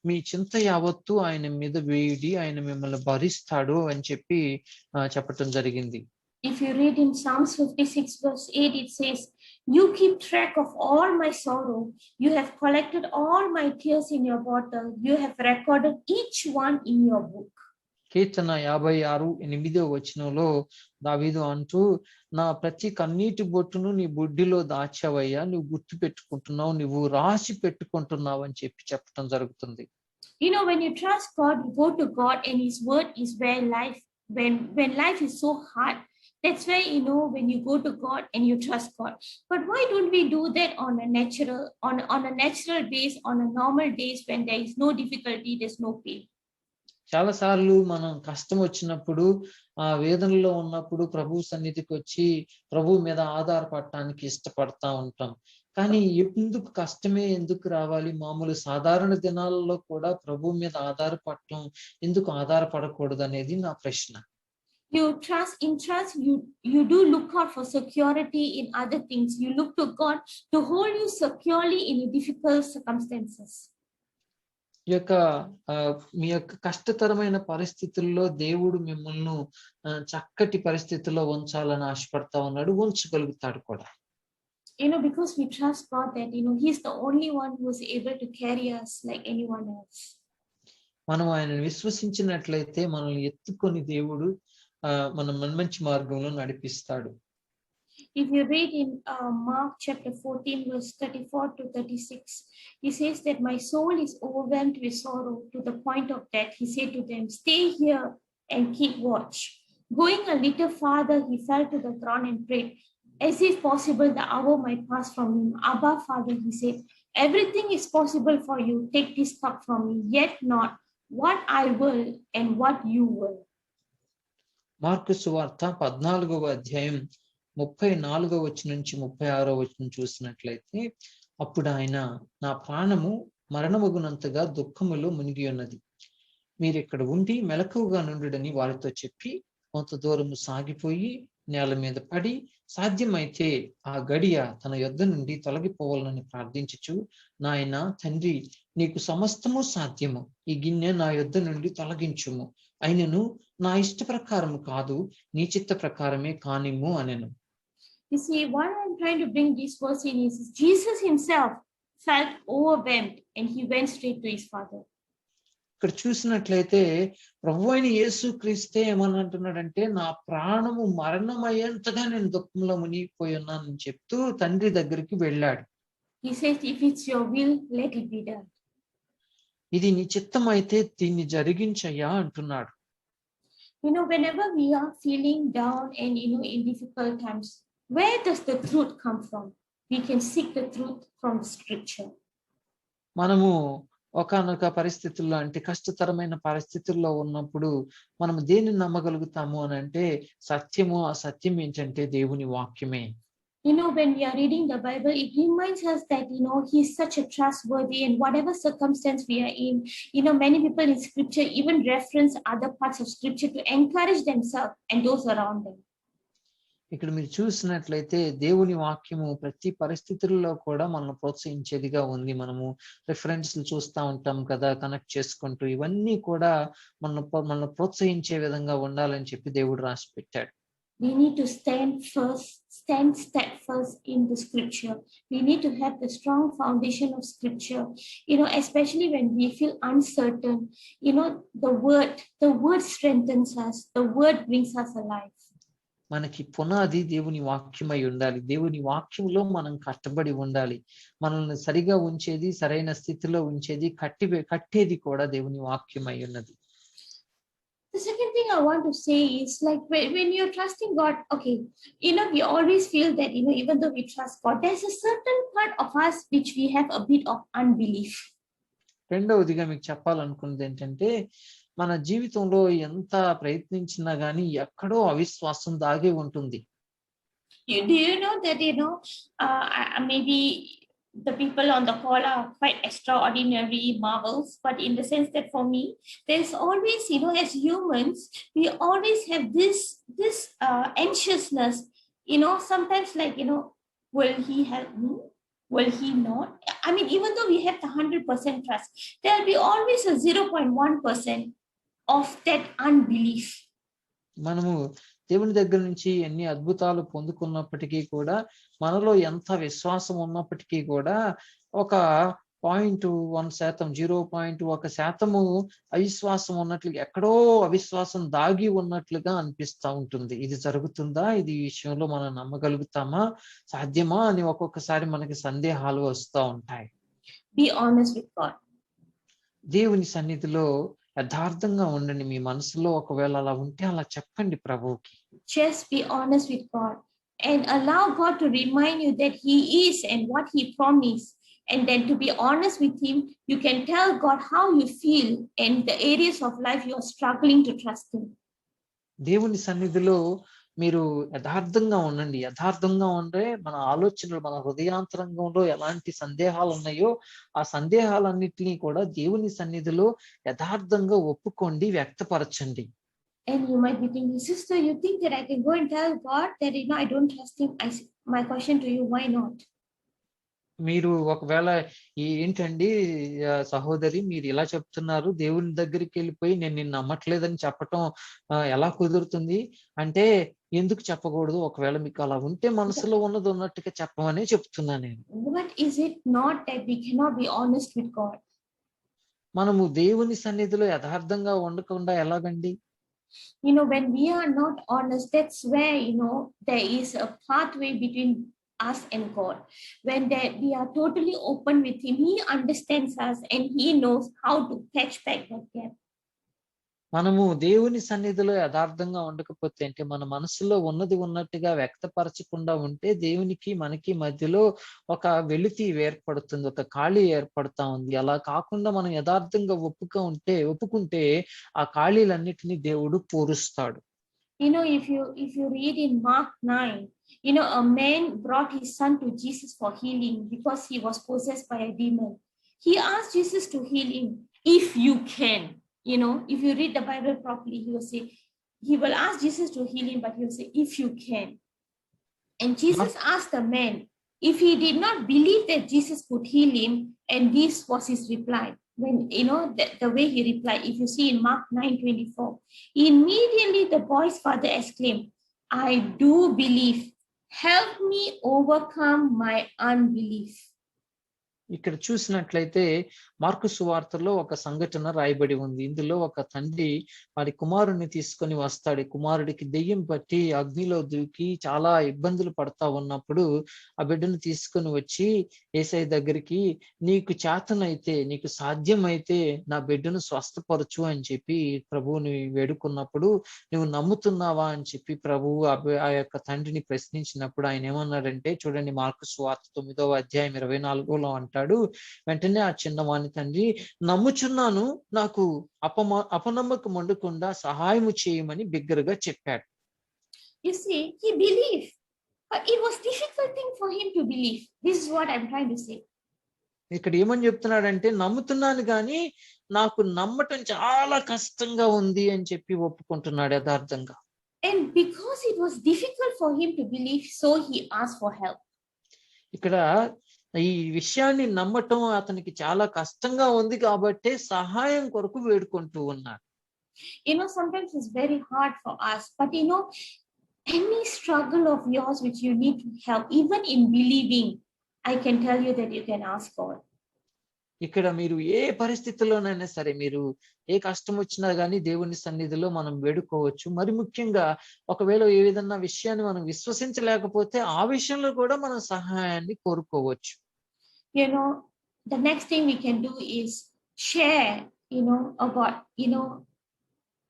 మీ చింత యావత్తు ఆయన మీద వేయుడి, ఆయన మిమ్మల్ని భరిస్తాడు అని చెప్పి చెప్పటం జరిగింది. If you read in Psalms 56 verse 8 it says, you keep track of all my sorrow, you have collected all my tears in your bottle, you have recorded each one in your book. కీర్తన 56:8వ వచనంలో దావీదు అంటూ, నా ప్రతి కన్నీటి బొట్టును నీ బుడ్డిలో దాచావయ్యా, నువ్వు గుర్తు పెట్టుకుంటున్నావు, నువ్వు రాసి పెట్టుకుంటున్నావు అని చెప్పటం జరుగుతుంది. When you trust God, you go to God and his word is where life, when life is so hard, that's why when you go to God and you trust God. But why don't we do that on a natural base, on a normal days when there is no difficulty, there's no pain? చాలా సార్లు మనం కష్టం వచ్చినప్పుడు, వేదనలో ఉన్నప్పుడు ప్రభు సన్నిధికి వచ్చి ప్రభు మీద ఆధారపడటానికి ఇష్టపడతా ఉంటాం. కానీ ఎందుకు రావాలి? మామూలు సాధారణ దినాలలో కూడా ప్రభు మీద ఆధారపడటం ఎందుకు ఆధారపడకూడదు అనేది నా ప్రశ్న. You trust, you do look out for security in other things. You look to God to hold you securely in difficult circumstances. మీ యొక్క కష్టతరమైన పరిస్థితుల్లో దేవుడు మిమ్మల్ని చక్కటి పరిస్థితుల్లో ఉంచాలని ఆశపడతా ఉన్నాడు, ఉంచగలుగుతాడు కూడా. Because we trust God that he's the only one who is able to carry us like anyone else. మనం ఆయనను విశ్వసించినట్లయితే మనల్ని ఎత్తుకొని దేవుడు మన మంచి మార్గంలో నడిపిస్తాడు. If you read in Mark chapter 14 verse 34 to 36, he says that my soul is overwhelmed with sorrow to the point of death. He said to them, stay here and keep watch. Going a little farther, he fell to the ground and prayed, as if possible the hour might pass from him. Abba, Father, he said, everything is possible for you. Take this cup from me, yet not what I will and what you will. Mark సువార్త 14వ అధ్యాయం 34వ వచనం నుంచి 36వ వచనం చూసినట్లయితే, అప్పుడు ఆయన, నా ప్రాణము మరణమగునంతగా దుఃఖములో మునిగి ఉన్నది, మీరు ఇక్కడ ఉండి మెలకువగా నుండుడని వారితో చెప్పి కొంత దూరము సాగిపోయి నేల మీద పడి, సాధ్యమైతే ఆ గడియ తన యొద్ద నుండి తొలగిపోవాలని ప్రార్థించుచు, నాయన తండ్రి, నీకు సమస్తము సాధ్యము, ఈ గిన్నె నా యొద్ద నుండి తొలగించుము, అయినను నా ఇష్ట ప్రకారము కాదు, నీ చిత్త ప్రకారమే కానిమ్ము అనెను. You see, what I'm trying to bring this verse in is Jesus himself felt overwhelmed and he went straight to his Father. ఇక్కడ చూసినట్లయితే ప్రభు అయిన యేసు క్రీస్తే ఏమని అంటున్నాడంటే, నా ప్రాణము మరణమయ్యేంతగా నేను దుఃఖంలో మునిగిపోయి ఉన్నానని చెప్తూ తండ్రి దగ్గరికి వెళ్ళాడు. He says, if it's your will, let it be done. ఇది నీ చిత్తం అయితే దీన్ని జరిగించయ్యా అంటున్నాడు. Whenever we are feeling down and in difficult times, where does the truth come from? We can seek the truth from scripture. మనము ఒకానొక పరిస్థితుల్లో, అంటే కష్టతరమైన పరిస్థితుల్లో ఉన్నప్పుడు మనం దేన్ని నమ్మగలుగుతాము అని అంటే, సత్యము. ఆ సత్యం ఏంటంటే దేవుని వాక్యమే. When we are reading the Bible, it reminds us that he's such a trustworthy, and whatever circumstance we are in, many people in scripture even reference other parts of scripture to encourage themselves and those around them. ఇక్కడ మీరు చూసినట్లయితే దేవుని వాక్యము ప్రతి పరిస్థితుల్లో కూడా మనల్ని ప్రోత్సహించేదిగా ఉంది. మనము రిఫరెన్స్లు చూస్తూ ఉంటాం కదా, కనెక్ట్ చేసుకుంటూ, ఇవన్నీ కూడా మనల్ని ప్రోత్సహించే విధంగా ఉండాలని చెప్పి దేవుడు రాసి పెట్టాడు. We need to stand steadfast in the scripture. We need to have the strong foundation of scripture, especially when we feel uncertain. The word strengthens us. The word brings us alive. మనకి పునాది దేవుని వాక్యమై ఉండాలి. దేవుని వాక్యంలో మనం కట్టబడి ఉండాలి. మనల్ని సరిగా ఉంచేది, సరైన స్థితిలో ఉంచేది, కట్టేది కూడా దేవుని వాక్యమై ఉన్నది. The second thing I want to say is like when you're trusting God, okay, we always feel that, even though we trust God, there's a certain part of us which we have a bit of unbelief. రెండవదిగా మీకు చెప్పాలనుకున్నది ఏంటంటే మన జీవితంలో ఎంత ప్రయత్నించినా గానీ ఎక్కడో అవిశ్వాసం దాగి ఉంటుంది. Do you know that, maybe the people on the call are quite extraordinary marvels, but in the sense that for me, there's always, as humans, we always have this anxiousness, sometimes like, will he help me? Will he not? I mean, even though we have the 100% trust, there'll be always a 0.1% of that unbelief. మనము దేవుని దగ్గర నుంచి ఎన్ని అద్భుతాలు పొందుకున్నప్పటికీ కూడా మనలో ఎంత విశ్వాసం ఉన్నప్పటికీ కూడా ఒక 0.1%, 0.1% అవిశ్వాసం ఉన్నట్లుగా ఎక్కడో అవిశ్వాసం దాగి ఉన్నట్లుగా అనిపిస్తూ ఉంటుంది. ఇది జరుగుతుందా? ఇది ఈ విషయంలో మనం నమ్మగలుగుతామా? సాధ్యమా అని ఒక్కొక్కసారి మనకి సందేహాలు వస్తూ ఉంటాయి. Be honest with God. దేవుని సన్నిధిలో యథార్థంగా ఉండండి. మీ మనసులో ఒకవేళ అలా ఉంటే అలా చెప్పండి ప్రభువుకి. Just be honest with God and allow God to remind you that he is and what he promised, and then to be honest with him, you can tell God how you feel and the areas of life you are struggling to trust him. దేవుని సన్నిధిలో మీరు యథార్థంగా ఉండండి. యథార్థంగా ఉంటే మన ఆలోచనలు, మన హృదయాంతరంగంలో ఎలాంటి సందేహాలు ఉన్నాయో ఆ సందేహాలన్నిటినీ కూడా దేవుని సన్నిధిలో యథార్థంగా ఒప్పుకోండి, వ్యక్తపరచండి. And you might be thinking, sister, you think that I can go and tell God that I don't trust him? My question to you, why not? మీరు ఒకవేళ ఏంటండి సహోదరి మీరు ఇలా చెప్తున్నారు, దేవుని దగ్గరికి వెళ్ళిపోయి నేను నిన్ను నమ్మట్లేదని చెప్పటం ఎలా కుదురుతుంది అంటే ఎందుకు చెప్పకూడదు? ఒకవేళ మీకు అలా ఉంటే మనసులో ఉన్నది ఉన్నట్టుగా చెప్పమని చెప్తున్నా నేను. But is it not that we cannot be honest with God? మనము దేవుని సన్నిధిలో యథార్థంగా ఉండకుండా ఎలాగండి? When we are not honest, that's where there is a pathway between us and God. When we are totally open with him, he understands us and he knows how to patch back that gap. మనము దేవుని సన్నిధిలో యథార్థంగా ఉండకపోతే అంటే మన మనసులో ఉన్నది ఉన్నట్టుగా వ్యక్తపరచకుండా ఉంటే దేవునికి మనకి మధ్యలో ఒక వెలితి ఏర్పడుతుంది, ఒక ఖాళీ ఏర్పడతా ఉంది. అలా కాకుండా మనం యథార్థంగా ఒప్పుకుంటే ఆ ఖాళీలన్నిటినీ దేవుడు పూరుస్తాడు. If you read in Mark 9, a man brought his son to Jesus for healing because he was possessed by a demon. He asked Jesus to heal him if you can. If you read the Bible properly, he will ask Jesus to heal him, but he will say, if you can. And Jesus asked the man if he did not believe that Jesus could heal him, and this was his reply. When the way he replied, if you see in Mark 9:24, immediately the boy's father exclaimed, I do believe, help me overcome my unbelief. ఇక్కడ చూసినట్లయితే mark సువార్తలో ఒక సంఘటన రాయబడి ఉంది. ఇందులో ఒక తండ్రి వారి కుమారుడిని తీసుకొని వస్తాడు. కుమారుడికి దెయ్యం పట్టి అగ్నిలో దూకి చాలా ఇబ్బందులు పడతా ఉన్నప్పుడు ఆ బిడ్డను తీసుకొని వచ్చి యేసయ్య దగ్గరికి, నీకు చేతనైతే, నీకు సాధ్యమైతే నా బిడ్డను స్వస్థపరచు అని చెప్పి ప్రభువుని వేడుకున్నప్పుడు, నువ్వు నమ్ముతున్నావా అని చెప్పి ప్రభువు ఆ యొక్క తండ్రిని ప్రశ్నించినప్పుడు ఆయన ఏమన్నాడంటే, చూడండి మార్కు సువార్త 9వ అధ్యాయం 24లో అంటాడు, వెంటనే ఆ చిన్నవాని తండ్రి, నమ్ముచున్నాను, నాకు అపనమ్మకం ఉండకుండా సహాయము చేయమని బిగ్గరగా చెప్పాడు. You see, he believed, but it was difficult thing for him to believe. This is what I'm trying to say. ఇక్కడ ఏమని చెప్తున్నాడంటే, నమ్ముతున్నాను కానీ నాకు నమ్మటం చాలా కష్టంగా ఉంది అని చెప్పి ఒప్పుకుంటున్నాడు యథార్థంగా. And because it was difficult for him to believe, so he asked for help. ఇక్కడ ఈ విషయాన్ని నమ్మటం అతనికి చాలా కష్టంగా ఉంది కాబట్టి సహాయం కొరకు వేడుకుంటూ ఉన్నాడు. Sometimes it's very hard for us, but any struggle of yours which you need to help, even in believing, I can tell you that you can ask God. ఇక్కడ మీరు ఏ పరిస్థితుల్లోనైనా సరే, మీరు ఏ కష్టం వచ్చినా గానీ దేవుని సన్నిధిలో మనం వేడుకోవచ్చు. మరి ముఖ్యంగా ఒకవేళ ఏ విధంగా విషయాన్ని మనం విశ్వసించలేకపోతే ఆ విషయంలో కూడా మనం సహాయాన్ని కోరుకోవచ్చు. The next thing we can do is share, about,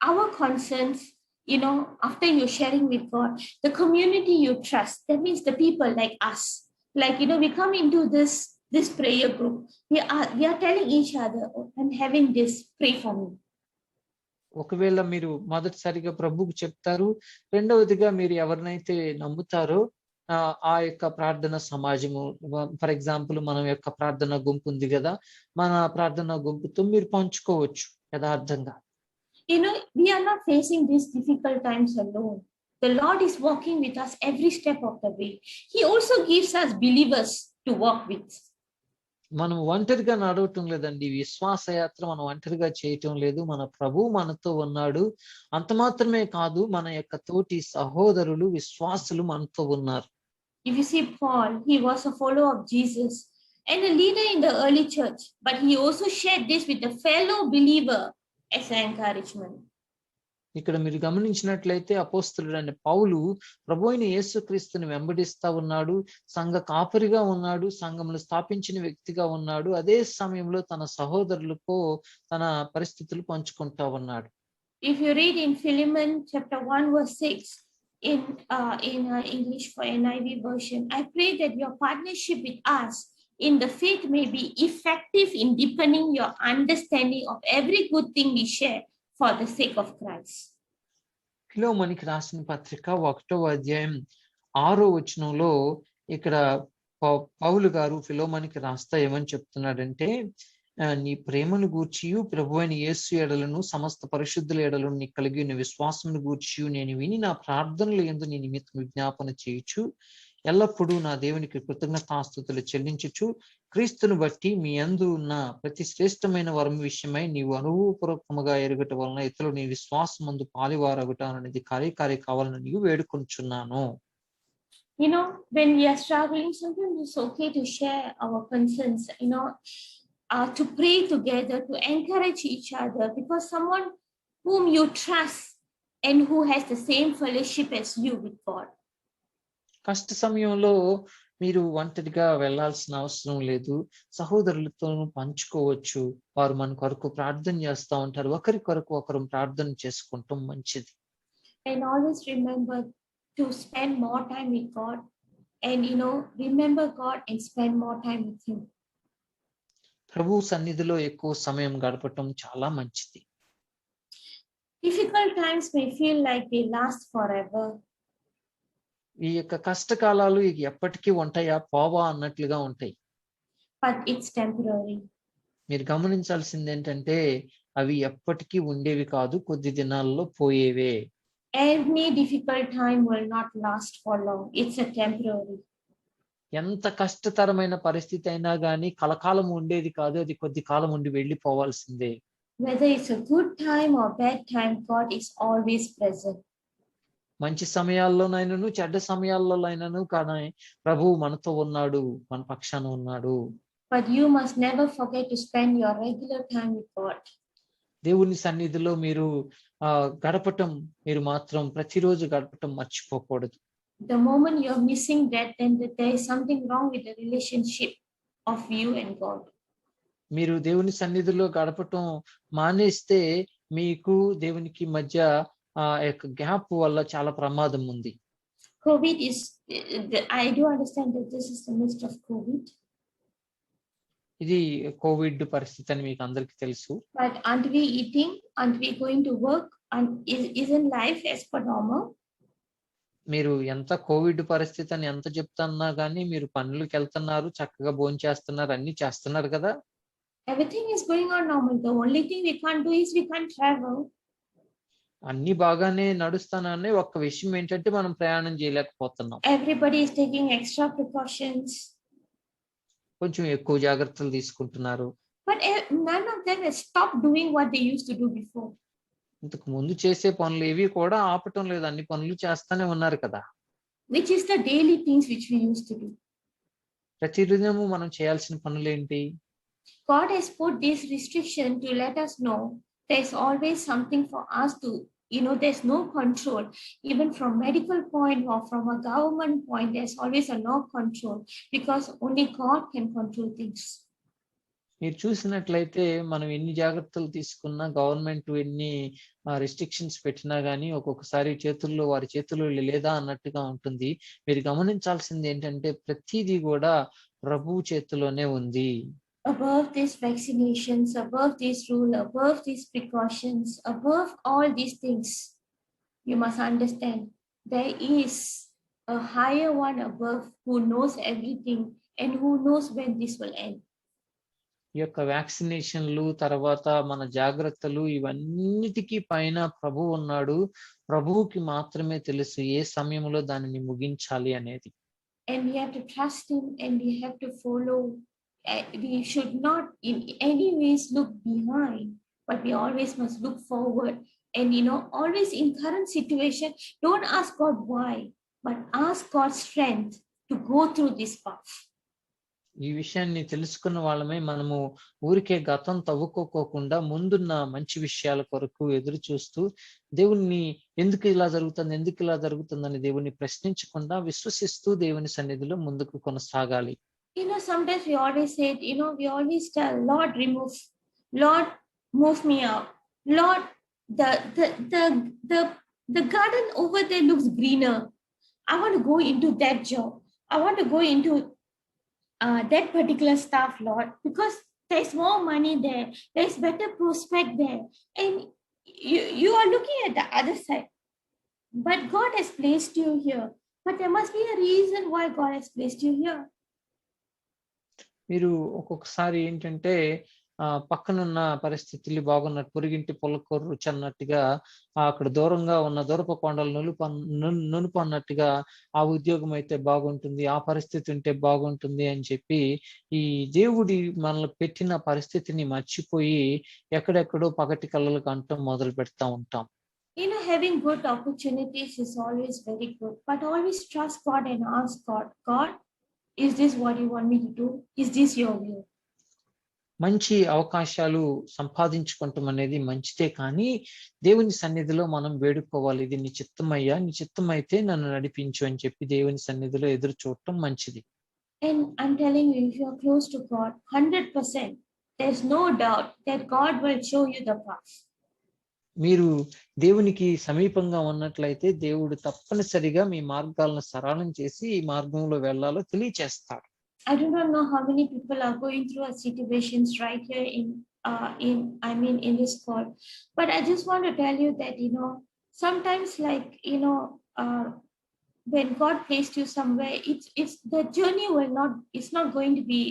our concerns, after you're sharing with God, the community you trust, that means the people like us, like, we come into this prayer group, we are telling each other, "Oh, I'm having this, pray for me." ఒకవేళ మీరు మొదటిసారిగా ప్రభువుకు చెప్తారు. రెండవదిగా మీరు ఎవరినైతే నమ్ముతారో ఆ యొక్క ప్రార్థన సమాజము, ఫర్ ఎగ్జాంపుల్ మన యొక్క ప్రార్థన గుంపు ఉంది గదా! మన ప్రార్థన గుంపుతో మీరు పంచుకోవచ్చు యథార్థంగా. We are not facing these difficult times alone. The Lord is walking with us every step of the way. He also gives us believers to walk with. మనం ఒంటరిగా నడవటం లేదండి. విశ్వాస యాత్ర మనం ఒంటరిగా చేయటం లేదు. మన ప్రభువు మనతో ఉన్నాడు. అంత మాత్రమే కాదు, మన యొక్క తోటి సహోదరులు, విశ్వాసులు మనతో ఉన్నారు. If you see Paul, he was a follower of Jesus and a leader in the early church, but he also shared this with a fellow believer as an encouragement. ఇక్కడ మీరు గమనించినట్లయితే అపోస్తలుడైన పౌలు ప్రభువైన యేసుక్రీస్తుని వెంబడిస్తా ఉన్నాడు, సంఘ కాపరిగా ఉన్నాడు, సంఘమును స్థాపించిన వ్యక్తిగా ఉన్నాడు. అదే సమయంలో తన సహోదరులతో తన పరిస్థితులు పంచుకుంటా ఉన్నాడు. If you read in Philemon chapter 1 verse 6 in English for NIV version, I pray that your partnership with us in the faith may be effective in deepening your understanding of every good thing we share for the sake of Christ. ఫిలోమోనికి రాసిన పత్రిక 1వ అధ్యాయం 6వ వచనంలో ఇక్కడ పౌలు గారు ఫిలోమోనికి రాస్తా ఏమని చెప్తున్నాడంటే, నీ ప్రేమను గూర్చియు ప్రభువైన యేసు ఎడలను సమస్త పరిశుద్ధుల ఎడలను నీ కలిగి ఉన్న విశ్వాసమును గూర్చియు నేను విని నా ప్రార్థనలు యందు నీ నిమిత్తం విజ్ఞాపన చేయుచు ఎల్లప్పుడూ నా దేవునికి కృతజ్ఞతాస్తుతులు చెల్లించుచు క్రీస్తును బట్టి మీ యందు ఉన్న ప్రతి శ్రేష్టమైన వరం విషయమై నీవు అనుభవపూర్వకముగా ఎరుగట వలన ఇతరులు నీ విశ్వాసమందు పాలివారగుట అనేది కార్యకారి కావాలని నీవు వేడుకొంచున్నాను. When we are struggling, sometimes it's okay to share our concerns, to pray together, to encourage each other, because someone whom you trust and who has the same fellowship as you with God. కష్ట సమయంలో మీరు ఒంటరిగా వెళ్లాల్సిన అవసరం లేదు. సహోదరులతో పంచుకోవచ్చు. వారు మన కొరకు ప్రార్థన చేస్తూ ఉంటారు. ఒకరి కొరకు ఒకరు ప్రార్థన చేసుకుంటాం మంచిది. And always remember to spend more time with God, and remember God and spend more time with Him. ప్రభు సన్నిధిలో ఎక్కువ సమయం గడపటం చాలా మంచిది. Difficult times may feel like they last forever. ఈ యొక్క కష్టకాలాలు ఎప్పటికీ ఉంటాయా, పోవా అన్నట్లుగా ఉంటాయి. But it's temporary. మీరు గమనించాల్సింది ఏంటంటే అవి ఎప్పటికీ ఉండేవి కాదు, కొద్ది దినాల్లో పోయేవే. Any difficult time will not last for long. It's a temporary. ఎంత కష్టతరమైన పరిస్థితి అయినా గానీ కలకాలం ఉండేది కాదు, అది కొద్ది కాలం ఉండి వెళ్ళిపోవాల్సిందే. Whether it's a good time or bad time, God is always present. మంచి సమయాల్లోనైనాను చెడ్డ సమయాల్లోనైనాను కానీ ప్రభువు మనతో ఉన్నాడు, మన పక్షాన ఉన్నాడు. But you must never forget to spend your regular time with God. దేవుని సన్నిధిలో మీరు గడపటం, మీరు మాత్రం ప్రతిరోజు గడపటం మర్చిపోకూడదు. The moment you're missing that, then there is something wrong with the relationship of you and God. మీరు దేవుని సన్నిధిలో గడపటం మానేస్తే మీకు దేవునికి మధ్య యొక్క గ్యాప్ వల్ల చాలా ప్రమాదం ఉంది. COVID is, I do understand that this is the midst of COVID. ఇది కోవిడ్ పరిస్థితి అని మీకు అందరికీ తెలుసు. But aren't we eating? Aren't we going to work? And isn't life as per normal? మీరు ఎంత కోవిడ్ పరిస్థితి అని ఎంత చెప్తున్నా గానీ మీరు పనులకు వెళ్తున్నారు, చక్కగా భోజనం చేస్తున్నారు, అన్ని చేస్తున్నారు కదా. Everything is going on normal. The only thing we can't do is we can't travel. అన్ని బాగానే నడుస్తానని ఒక్క విషయం ఏంటంటే మనం ప్రయాణం చేయలేకపోతున్నాం. Everybody is taking extra precautions. కొంచెం ఎక్కువ జాగ్రత్తలు తీసుకుంటున్నారు. But none of them has stopped doing what they used to do before. ఇంతకు ముందు చేసే పనులు ఏవి కూడా ఆపటం లేదు, అన్ని పనులు చేస్తానే ఉన్నారు కదా. Which is the daily things which we used to do. ప్రతిదినము మనం చేయాల్సిన పనులు ఏంటి? God has put this restriction to let us know there's always something for us to, there's no control. Even from medical point or from a government point, there's always a no control, because only God can control things. మీరు చూసినట్లయితే మనం ఎన్ని జాగ్రత్తలు తీసుకున్నా, government ఎన్ని restrictions పెట్టినా గానీ ఒక్కొక్కసారి వారి చేతుల్లో లేదా అన్నట్టుగా ఉంటుంది. మీరు గమనించాల్సింది ఏంటంటే ప్రతీదీ గూడా ప్రభువు చేతిలోనే ఉంది. Above these vaccinations, above this rule, above these precautions, above all these things, you must understand there is a higher one above who knows everything and who knows when this will end. ఈ యొక్క వ్యాక్సినేషన్‌లు, తర్వాత మన జాగ్రత్తలు ఇవన్నిటికి పైన ప్రభువు ఉన్నాడు. ప్రభువుకి మాత్రమే తెలుసు ఏ సమయంలో దానిని ముగించాలి అనేది. And we have to trust him and we have to follow. We should not in any ways look behind, but we always must look forward. And always in current situation, don't ask God why, but ask God's strength to go through this path. ఈ విషయాన్ని తెలుసుకున్న వాళ్ళమే మనము ఊరికే గతం తవ్వుకోకుండా ముందున్న మంచి విషయాల కొరకు ఎదురు చూస్తూ దేవుణ్ణి ఎందుకు ఇలా జరుగుతుందని దేవుణ్ణి ప్రశ్నించకుండా విశ్వసిస్తూ దేవుని సన్నిధిలో ముందుకు కొనసాగాలి. Sometimes we always say, we always tell, Lord, Lord, move me out. Lord, the garden over there looks greener. I want to go into that job. I want to go into that particular stuff, Lord, because there's more money there. There's better prospect there. And you are looking at the other side. But God has placed you here. But there must be a reason why God has placed you here. మీరు ఒక్కొక్కసారి ఏంటంటే పక్కనున్న పరిస్థితులు బాగున్నట్టు పొరుగింటి పుల్లకూర రుచి అన్నట్టుగా అక్కడ దూరంగా ఉన్న దూరపు కొండలు నునుపు అన్నట్టుగా ఆ ఉద్యోగం అయితే బాగుంటుంది, ఆ పరిస్థితి ఉంటే బాగుంటుంది అని చెప్పి ఈ దేవుడి మనల్ని పెట్టిన పరిస్థితిని మర్చిపోయి ఎక్కడెక్కడో పగటి కళ్ళలకు అంటం మొదలు పెడతా ఉంటాం. Having good opportunities is always very good, but always trust God and ask God, is this what you want me to do? Is this your will? మంచి అవకాశాలు సంపాదించుకోవటం అనేది మంచిదే, కానీ దేవుని సన్నిధిలో మనం వేడుకోవాలి, ఇది నీ చిత్తమయ్యా, నీ చిత్తమైతే నన్ను నడిపించు అని చెప్పి దేవుని సన్నిధిలో ఎదురు చూడటం మంచిది. And I'm telling you, if you're close to God 100%, there's no doubt that God will show you the path. మీరు దేవునికి సమీపంగా ఉన్నట్లయితే దేవుడు తప్పనిసరిగా మీ మార్గాలను సరళం చేసి ఈ మార్గంలో వెళ్ళాలో తెలియచేస్తాడు. I do not know how many people are going through a situations right here in this call, but I just want to tell you that sometimes when God placed you somewhere, it's the journey it's not going to be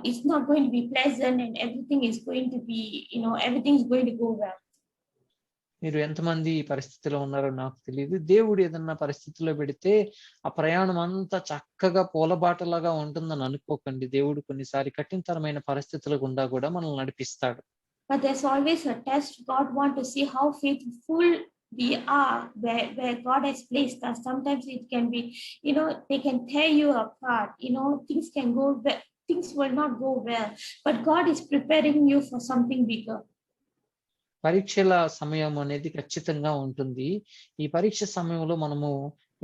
it's not going to be pleasant, and everything is going to be everything is going to go well. మీరు ఎంతమంది ఈ పరిస్థితిలో ఉన్నారో నాకు తెలియదు. దేవుడు ఏదన్నా పరిస్థితిలో పెడితే ఆ ప్రయాణం అంతా చక్కగా పూలబాటలాగా ఉంటుందని అనుకోకండి. దేవుడు కొన్నిసారి కఠినతరమైన పరిస్థితుల గుండా కూడా మనల్ని నడిపిస్తాడు. But there's always a test. God wants to see how faithful we are where God has placed us. Sometimes it can be, they can tear you apart. Things will not go well. But God is preparing you for something bigger. పరీక్షల సమయం అనేది ఖచ్చితంగా ఉంటుంది. ఈ పరీక్ష సమయంలో మనము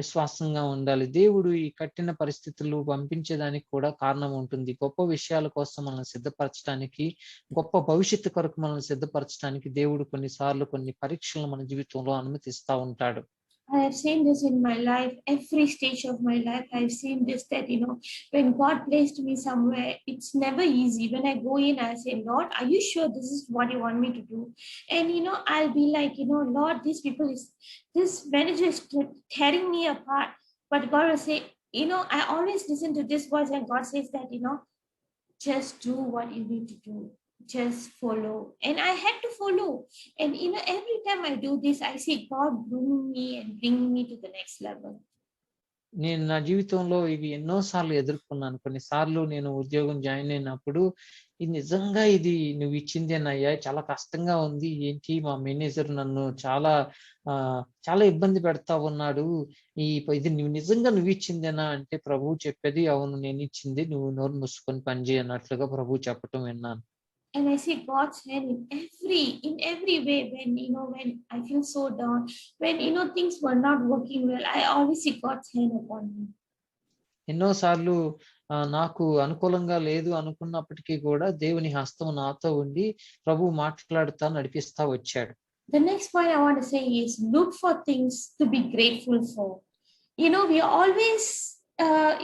విశ్వాసంగా ఉండాలి. దేవుడు ఈ కఠిన పరిస్థితులు పంపించేదానికి కూడా కారణం ఉంటుంది. గొప్ప విషయాల కోసం మనల్ని సిద్ధపరచడానికి, గొప్ప భవిష్యత్తు కొరకు మనల్ని సిద్ధపరచడానికి దేవుడు కొన్నిసార్లు కొన్ని పరీక్షలను మన జీవితంలో అనుమతిస్తూ ఉంటాడు. I have seen this in my life, every stage of my life. I've seen this, that, when God placed me somewhere, it's never easy. When I go in, I say, Lord, are you sure this is what you want me to do? And, I'll be like, Lord, this manager is tearing me apart. But God will say, I always listen to this voice, and God says that, just do what you need to do. Just follow. And I had to follow. And every time I do this, I see God grooming me and bringing me to the next level. నేను నా జీవితంలో ఇవి ఎన్నోసార్లు ఎదుర్కొన్నాను. కొన్నిసార్లు నేను ఉద్యోగం join అయినప్పుడు నిజంగా ఇది నువ్వు ఇచ్చిందేనయ్యా, చాలా కష్టంగా ఉంది, ఏంటి మా మేనేజర్ నన్ను చాలా చాలా ఇబ్బంది పెడతా ఉన్నాడు, ఇది నిజంగా నువ్వు ఇచ్చిందేనా అంటే ప్రభువు చెప్పేది అవును నేను ఇచ్చింది, నువ్వు నోరు మూసుకొని పని చేయి అన్నట్లుగా ప్రభువు చెప్పటం విన్నాను. And I see God's hand in every way. When I feel so down, when things were not working well, I always see God's hand upon me. ఎన్నోసార్లు నాకు అనుకూలంగా లేదు అనుకున్నప్పటికీ కూడా దేవుని హస్తం నాతో ఉండి ప్రభు మాట్లాడుతా నడిపిస్తా వచ్చాడు. The next point I want to say is look for things to be grateful for. We always,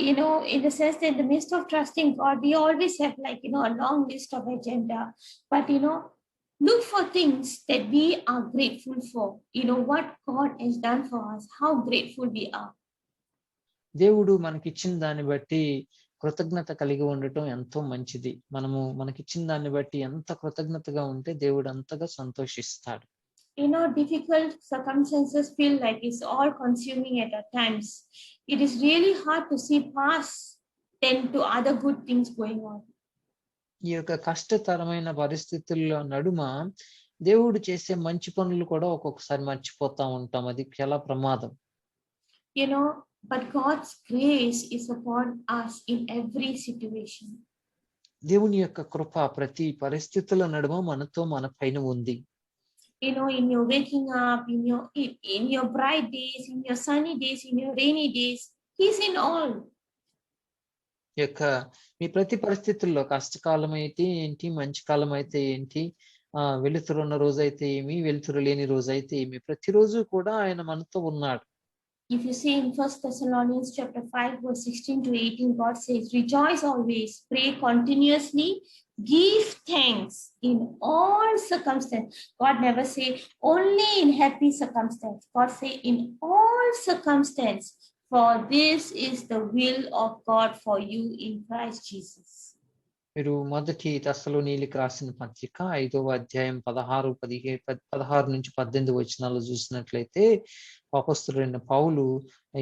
in the sense that in the midst of trusting God, we always have a long list of agenda. But, look for things that we are grateful for. What God has done for us, how grateful we are. దేవుడు మనకిచ్చిన దాన్ని బట్టి కృతజ్ఞత కలిగి ఉండటం ఎంతో మంచిది. మనకిచ్చిన దాన్ని బట్టి ఎంత కృతజ్ఞతగా ఉంటే దేవుడు అంతగా సంతోషిస్తాడు. Difficult circumstances feel like it's all consuming at times. It is really hard to see past then to other good things going on. ఈ యొక్క కష్టతరమైన పరిస్థితుల్లో నడుమ దేవుడు చేసే మంచి పనులు కూడా ఒక్కొక్కసారి మర్చిపోతా ఉంటాం. అది చాలా ప్రమాదం. But God's grace is upon us in every situation. దేవుని యొక్క కృప ప్రతి పరిస్థితుల నడుమ మన పైన ఉంది. In your waking up, in your bright days, in your sunny days, in your rainy days, He's in all. మీ ప్రతి పరిస్థితుల్లో కష్టకాలం అయితే ఏంటి, మంచి కాలం అయితే ఏంటి, వెలుతురున్న రోజైతే ఏమి, వెలుతురు లేని రోజైతే ఏమి, ప్రతిరోజు కూడా ఆయన మనతో ఉన్నాడు. If you see in 1 Thessalonians chapter 5 verse 16 to 18, God says, rejoice always, pray continuously, give thanks in all circumstances. God never say only in happy circumstance. God say in all circumstances, for this is the will of God for you in Christ Jesus. మీరు మొదటి తెస్సలోనీయులకు రాసిన పత్రిక 5వ అధ్యాయం 16 నుంచి 18 వచనాలు చూసినట్లయితే అపొస్తలుడైన పౌలు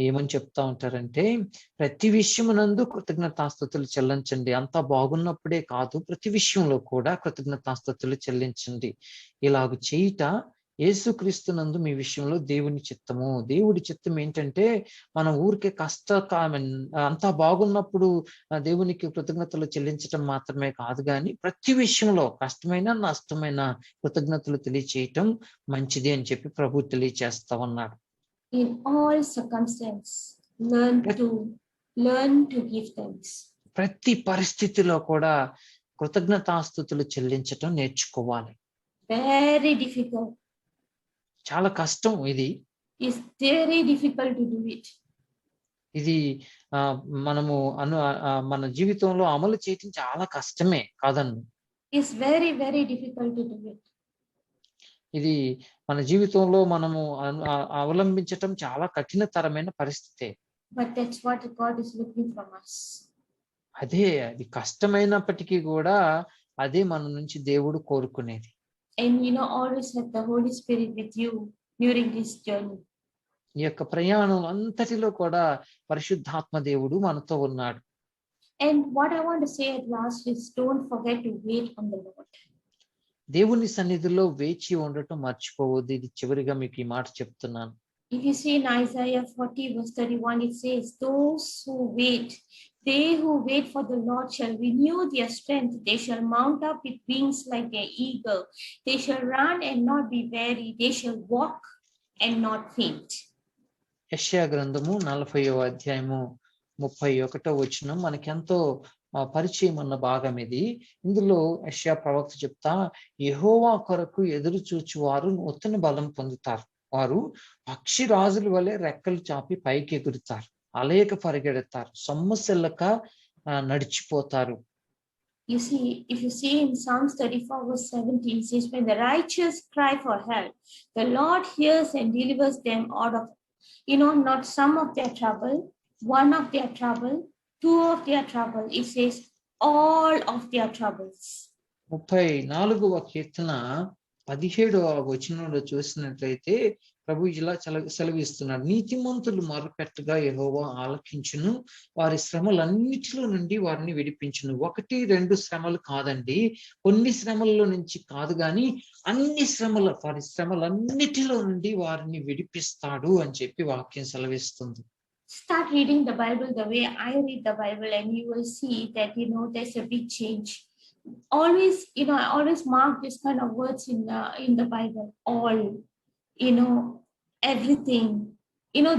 ఏమని చెప్తా ఉంటారంటే, ప్రతి విషయమునందు కృతజ్ఞతాస్తుతులు చెల్లించండి. అంతా బాగున్నప్పుడే కాదు, ప్రతి విషయంలో కూడా కృతజ్ఞతాస్తుతులు చెల్లించండి. ఇలాగ చేయుట యేసుక్రీస్తునందు మీ విషయంలో దేవుని చిత్తము. దేవుడి చిత్తం ఏంటంటే, మనం ఊరికే అంతా బాగున్నప్పుడు దేవునికి కృతజ్ఞతలు చెల్లించటం మాత్రమే కాదు, కానీ ప్రతి విషయంలో కష్టమైన నష్టమైన కృతజ్ఞతలు తెలియచేయటం మంచిది అని చెప్పి ప్రభు తెలియచేస్తా ఉన్నాడు. In all circumstances, learn to give thanks. ప్రతి పరిస్థితిలో కూడా కృతజ్ఞతాస్తుతులు చెల్లించటం నేర్చుకోవాలి. Very difficult. చాలా కష్టం ఇది. It's very difficult to do it. ఇది మనము మన జీవితంలో అమలు చేయటం చాలా కష్టమే కాదన్ను. It's very, very difficult to do it. ఇది మన జీవితంలో మనము అవలంబించటం చాలా కఠినతరమైన పరిస్థితే. But that's what God is looking from us. అది కష్టమైనప్పటికీ కూడా అదే మన నుంచి దేవుడు కోరుకునేది. And always have the Holy Spirit with you during this journey. ఈ యొక్క ప్రయాణం అంతటిలో కూడా పరిశుద్ధాత్మ దేవుడు మనతో ఉన్నాడు. And what I want to say at last is don't forget to wait on the Lord. దేవుని సన్నిధిలో వేచి ఉండటం మర్చిపోవద్దు. ఇది చివరిగా మీకు ఈ మాట చెప్తున్నాను. If you see in Isaiah 40 verse 31, it says, those who wait, they who wait for the Lord shall renew their strength. They shall mount up with wings like an eagle. They shall run and not be weary. They shall walk and not faint. యెషయా గ్రంథము 40వ అధ్యాయము 31వ వచనం మనకెంతో పరిచయం ఉన్న భాగం ఇది. ఇందులో యెషయా ప్రవక్త చెప్తా, యెహోవా కొరకు ఎదురు చూచువారు నూతన బలం పొందుతారు. వారు పక్షి రాజుల వలె రెక్కలు చాపి పైకి ఎగురుతారు, అలేక పరిగెడతారు, సొమ్మసిల్లక నడిచిపోతారు. You see, if you see in Psalms 34 verse 17, it says, when the righteous cry for help, the Lord hears and delivers them out of, not some of their trouble, one of their trouble, two of their trouble. It says all of their troubles. 34వ కీర్తన 17వ వచనంలో చూసినట్లయితే ప్రభు ఇలా సెలవిస్తున్నాడు, నీతిమంతులు మొరపెట్టగా యెహోవా ఆలకించును, వారి శ్రమలన్నిటిలో నుండి వారిని విడిపించును. 1-2 శ్రమలు కాదండి, కొన్ని శ్రమల్లో నుంచి కాదు, కానీ వారి శ్రమలన్నిటిలో నుండి వారిని విడిపిస్తాడు అని చెప్పి వాక్యం సెలవిస్తుంది. Start reading the Bible the way I read the Bible, and you will see that there's a big change. Always, I always mark this kind of words in the Bible. All, everything.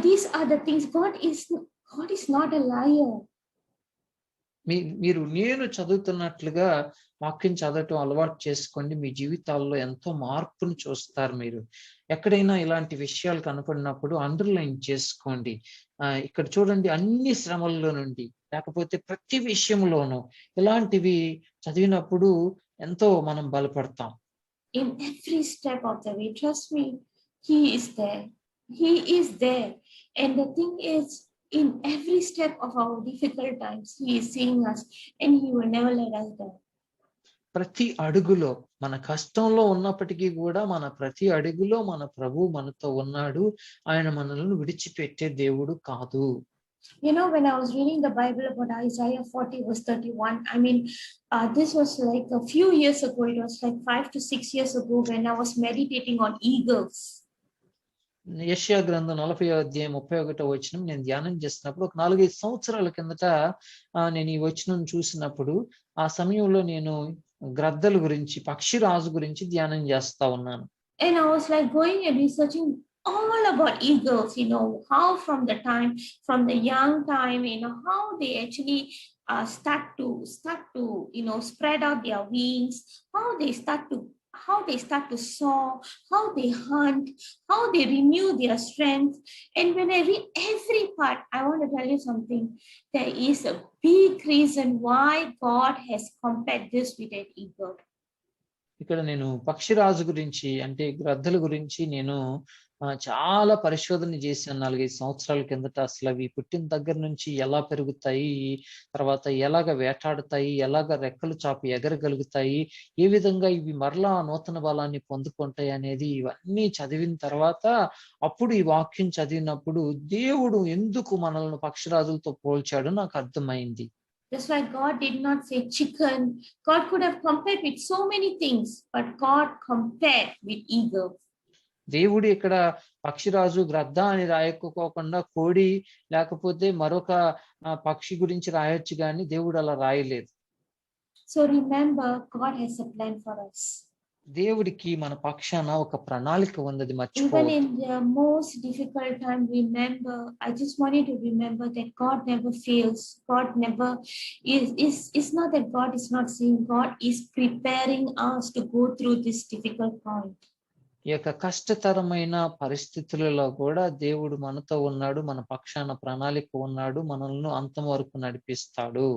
These are the things. God is not a liar. మీరు నేను చదువుతున్నట్లుగా వాక్యం చదవటం అలవాటు చేసుకోండి. మీ జీవితాల్లో ఎంతో మార్పును చూస్తారు మీరు. ఎక్కడైనా ఇలాంటి విషయాలు కనపడినప్పుడు అండర్‌లైన్ చేసుకోండి. ఇక్కడ చూడండి, అన్ని శ్రమల్లో నుండి, లేకపోతే ప్రతి విషయంలోనూ ఇలాంటివి చదివినప్పుడు ఎంతో మనం బలపడతాం. In every step of the way, trust me, he is there. He is there. And the thing is, in every step of our difficult times, he is seeing us and he will never let us down. ప్రతి అడుగులో, మన కష్టంలో ఉన్నప్పటికీ కూడా మన ప్రతి అడుగులో మన ప్రభువు మనతో ఉన్నాడు. ఆయన మనల్ని విడిచిపెట్టే దేవుడు కాదు. You know, when I was reading the Bible about Isaiah 40 verse 31, I mean, this was like a few years ago. It was like 5 to 6 years ago when I was meditating on eagles. యెషయా గ్రంథం 40వ అధ్యాయం 31వ వచనం నేను ధ్యానం చేస్తున్నప్పుడు ఒక 4-5 సంవత్సరాల కిందట నేను ఈ వచనం చూసినప్పుడు ఆ సమయంలో నేను గ్రద్దల గురించి, పక్షిరాజు గురించి ధ్యానం చేస్తా ఉన్నాను. And I was like going and researching all about eagles, you know, how from the young time, you know, how they actually start to you know, spread out their wings, how they start to soar, how they hunt, how they renew their strength. And when I read every part, I want to tell you something. There is a big reason why God has compared this with an eagle. ఇక్కడ నేను పక్షిరాజు గురించి, అంటే గ్రద్దల గురించి నేను చాలా పరిశోధన చేశాను 4-5 సంవత్సరాల కిందట. అసలు అవి పుట్టిన దగ్గర నుంచి ఎలా పెరుగుతాయి, తర్వాత ఎలాగ వేటాడుతాయి, ఎలాగ రెక్కలు చాపి ఎగరగలుగుతాయి, ఏ విధంగా ఇవి మరలా నూతన బలాన్ని పొందుకుంటాయి అనేది ఇవన్నీ చదివిన తర్వాత అప్పుడు ఈ వాక్యం చదివినప్పుడు దేవుడు ఎందుకు మనల్ని పక్షిరాజులతో పోల్చాడో నాకు అర్థమైంది. Just like God did not say chicken, God could have compared with so many things, but God compared with eagle. దేవుడు ఇక్కడ పక్షిరాజు, గ్రద్ద అని రాయకపోకుండా కోడి లేకపోతే మరొక పక్షి గురించి రాయొచ్చు, కానీ దేవుడు అలా రాయలేదు. So remember, God has a plan for us. దేవుడికి మన పక్షాన ఒక ప్రణాళిక ఉన్నది, Even మర్చిపోవద్దు. in the most difficult time, remember, I just want you to remember that God never fails. God never it's not that God is not saying, God is preparing us to go through this difficult point. ఈ యొక్క కష్టతరమైన పరిస్థితులలో కూడా దేవుడు మనతో ఉన్నాడు, మన పక్షాన ప్రణాళిక ఉన్నాడు, మనల్ని అంతం వరకు నడిపిస్తాడు.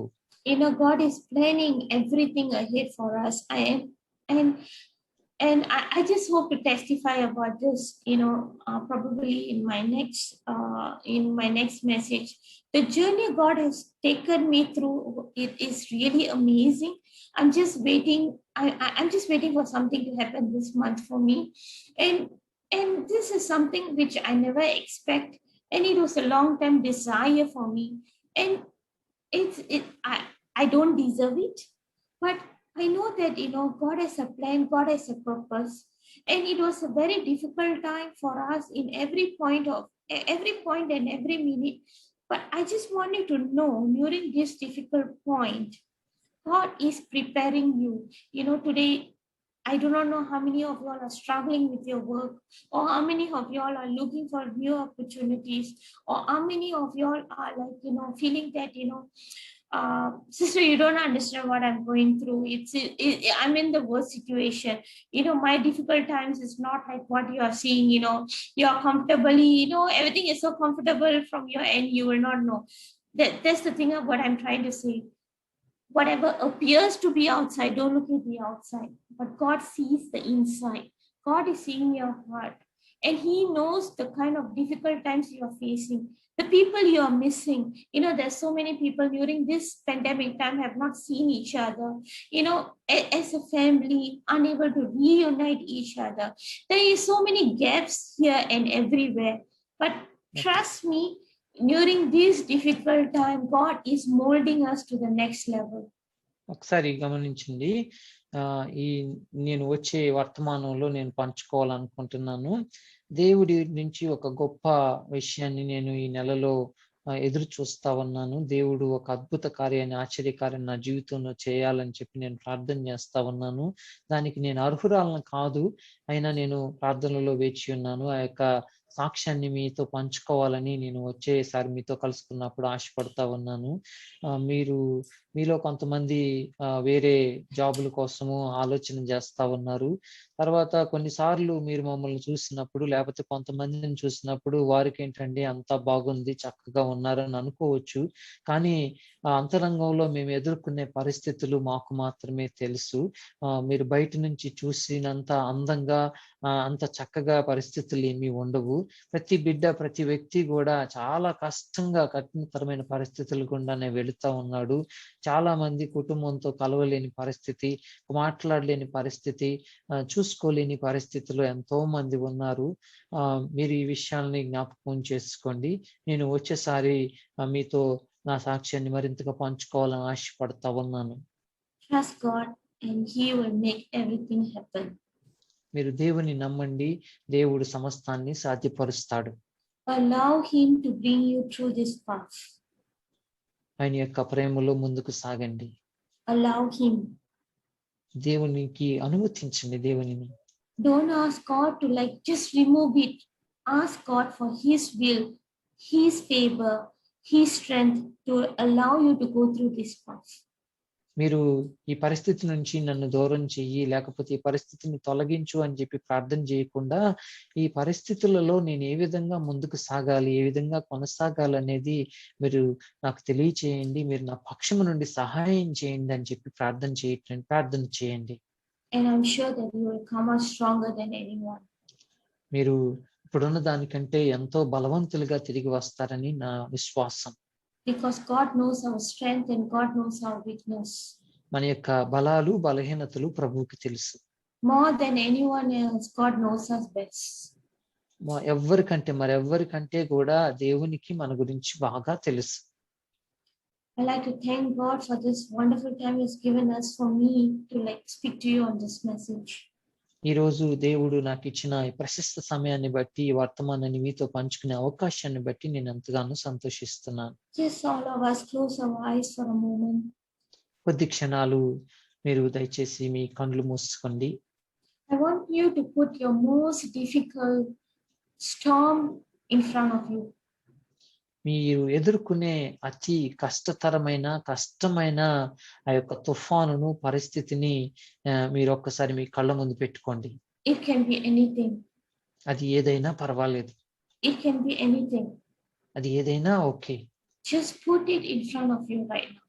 You know, God is planning everything ahead for us. And I just hope to testify about this, you know, probably in my next message. The journey God has taken me through, it is really amazing. I'm just waiting. I'm just waiting for something to happen this month for me, and this is something which I never expect, and it was a long-term desire for me, and I don't deserve it, but I know that, you know, God has a plan, God has a purpose, and it was a very difficult time for us in every point and every minute. But I just want you to know, during this difficult point, God is preparing you. You know, today, I do not know how many of you all are struggling with your work, or how many of you all are looking for new opportunities, or how many of you all are like, you know, feeling that, you know, sister, you don't understand what I'm going through. I'm in the worst situation. You know, my difficult times is not like what you are seeing. You know, you are comfortably, you know, everything is so comfortable from your end, you will not know. That's the thing of what I'm trying to say. Whatever appears to be outside, don't look at the outside, but God sees the inside. God is seeing your heart, and he knows the kind of difficult times you are facing, the people you are missing. You know, there's so many people during this pandemic time have not seen each other, you know, as a family, unable to reunite each other. There is so many gaps here and everywhere, but trust me, during this difficult time, God is molding us to the next level. ఒకసారి గమనించండి, ఈ నేను వచ్చే వర్తమానంలో నేను పంచుకోవాలనుకుంటున్నాను. దేవుడి నుంచి ఒక గొప్ప విషయాన్ని నేను ఈ నెలలో ఎదురు చూస్తా ఉన్నాను. దేవుడు ఒక అద్భుత కార్యాన్ని, ఆశ్చర్యకార్యాన్ని నా జీవితంలో చేయాలని చెప్పి నేను ప్రార్థన చేస్తా ఉన్నాను. దానికి నేను అర్హురాలను కాదు, అయినా నేను ప్రార్థనలో వేచి ఉన్నాను. ఆ యొక్క సాక్ష్యాన్ని మీతో పంచుకోవాలని నేను వచ్చేసారి మీతో కలుసుకున్నప్పుడు ఆశపడతా ఉన్నాను. మీలో కొంతమంది వేరే జాబుల కోసము ఆలోచన చేస్తా ఉన్నారు. తర్వాత కొన్నిసార్లు మీరు మమ్మల్ని చూసినప్పుడు, లేకపోతే కొంతమందిని చూసినప్పుడు వారికి ఏంటండి అంతా బాగుంది, చక్కగా ఉన్నారని అనుకోవచ్చు. కానీ అంతరంగంలో మేము ఎదుర్కొనే పరిస్థితులు మాకు మాత్రమే తెలుసు. మీరు బయట నుంచి చూసినంత అందంగా అంత చక్కగా పరిస్థితులు ఏమీ ఉండవు. ప్రతి బిడ్డ, ప్రతి వ్యక్తి కూడా చాలా కఠినతరమైన పరిస్థితుల గుండానే వెళుతా ఉన్నాడు. చాలా మంది కుటుంబంతో కలవలేని పరిస్థితి, మాట్లాడలేని పరిస్థితి, చూసుకోలేని పరిస్థితిలో ఎంతో మంది ఉన్నారు. మీరు ఈ విషయాల్ని జ్ఞాపకం చేసుకోండి. నేను వచ్చేసారి మీతో నా సాక్ష్యాన్ని మరింతగా పంచుకోవాలని ఆశపడతా ఉన్నాను. Trust God and He will make everything happen. మీరు దేవుని నమ్మండి, దేవుడు సమస్తాన్ని సాధ్యపరుస్తాడు. Allow Him to bring you through this path. ఆయన యొక్క ప్రేమలో ముందుకు సాగండి. Allow Him. దేవునికి అనుమతించండి దేవునిని. Don't ask God to just remove it. Ask God for His will, His favor, His strength to allow you to go through this path. మీరు ఈ పరిస్థితి నుంచి నన్ను దూరం చెయ్యి, లేకపోతే ఈ పరిస్థితిని తొలగించు అని చెప్పి ప్రార్థన చేయకుండా, ఈ పరిస్థితులలో నేను ఏ విధంగా ముందుకు సాగాలి, ఏ విధంగా కొనసాగాలనేది మీరు నాకు తెలియచేయండి, మీరు నా పక్షము నుండి సహాయం చేయండి అని చెప్పి ప్రార్థన చేయండి. And I'm sure that you will come out stronger than anyone. మీరు ఇప్పుడున్న దానికంటే ఎంతో బలవంతులుగా తిరిగి వస్తారని నా విశ్వాసం. Because God knows our strength and God knows our weakness. మన యొక్క బలాలు, బలహీనతలు ప్రభువుకి తెలుసు. More than anyone else, God knows us best. మరెవ్వరికంటే కూడా దేవునికి మన గురించి బాగా తెలుసు. I'd like to thank God for this wonderful time He's given us for me to speak to you on this message. ఈ రోజు దేవుడు నాకు ఇచ్చిన ఈ ప్రశస్త సమయాన్ని బట్టి, ఈ వర్తమానాన్ని మీతో పంచుకునే అవకాశాన్ని బట్టి నేను ఎంతగానో సంతోషిస్తున్నాను. Just all of us close our eyes for a moment. కొద్ది క్షణాలు మీరు దయచేసి మీ కళ్ళు మూసుకోండి. I want you to put your most difficult storm in front of you. మీరు ఎదుర్కొనే అతి కష్టమైన ఆ యొక్క తుఫానును, పరిస్థితిని మీరు ఒక్కసారి మీ కళ్ళ ముందు పెట్టుకోండి. It can be anything. అది ఏదైనా పర్వాలేదు. It can be anything. అది ఏదైనా okay. Just put it in front of you right now.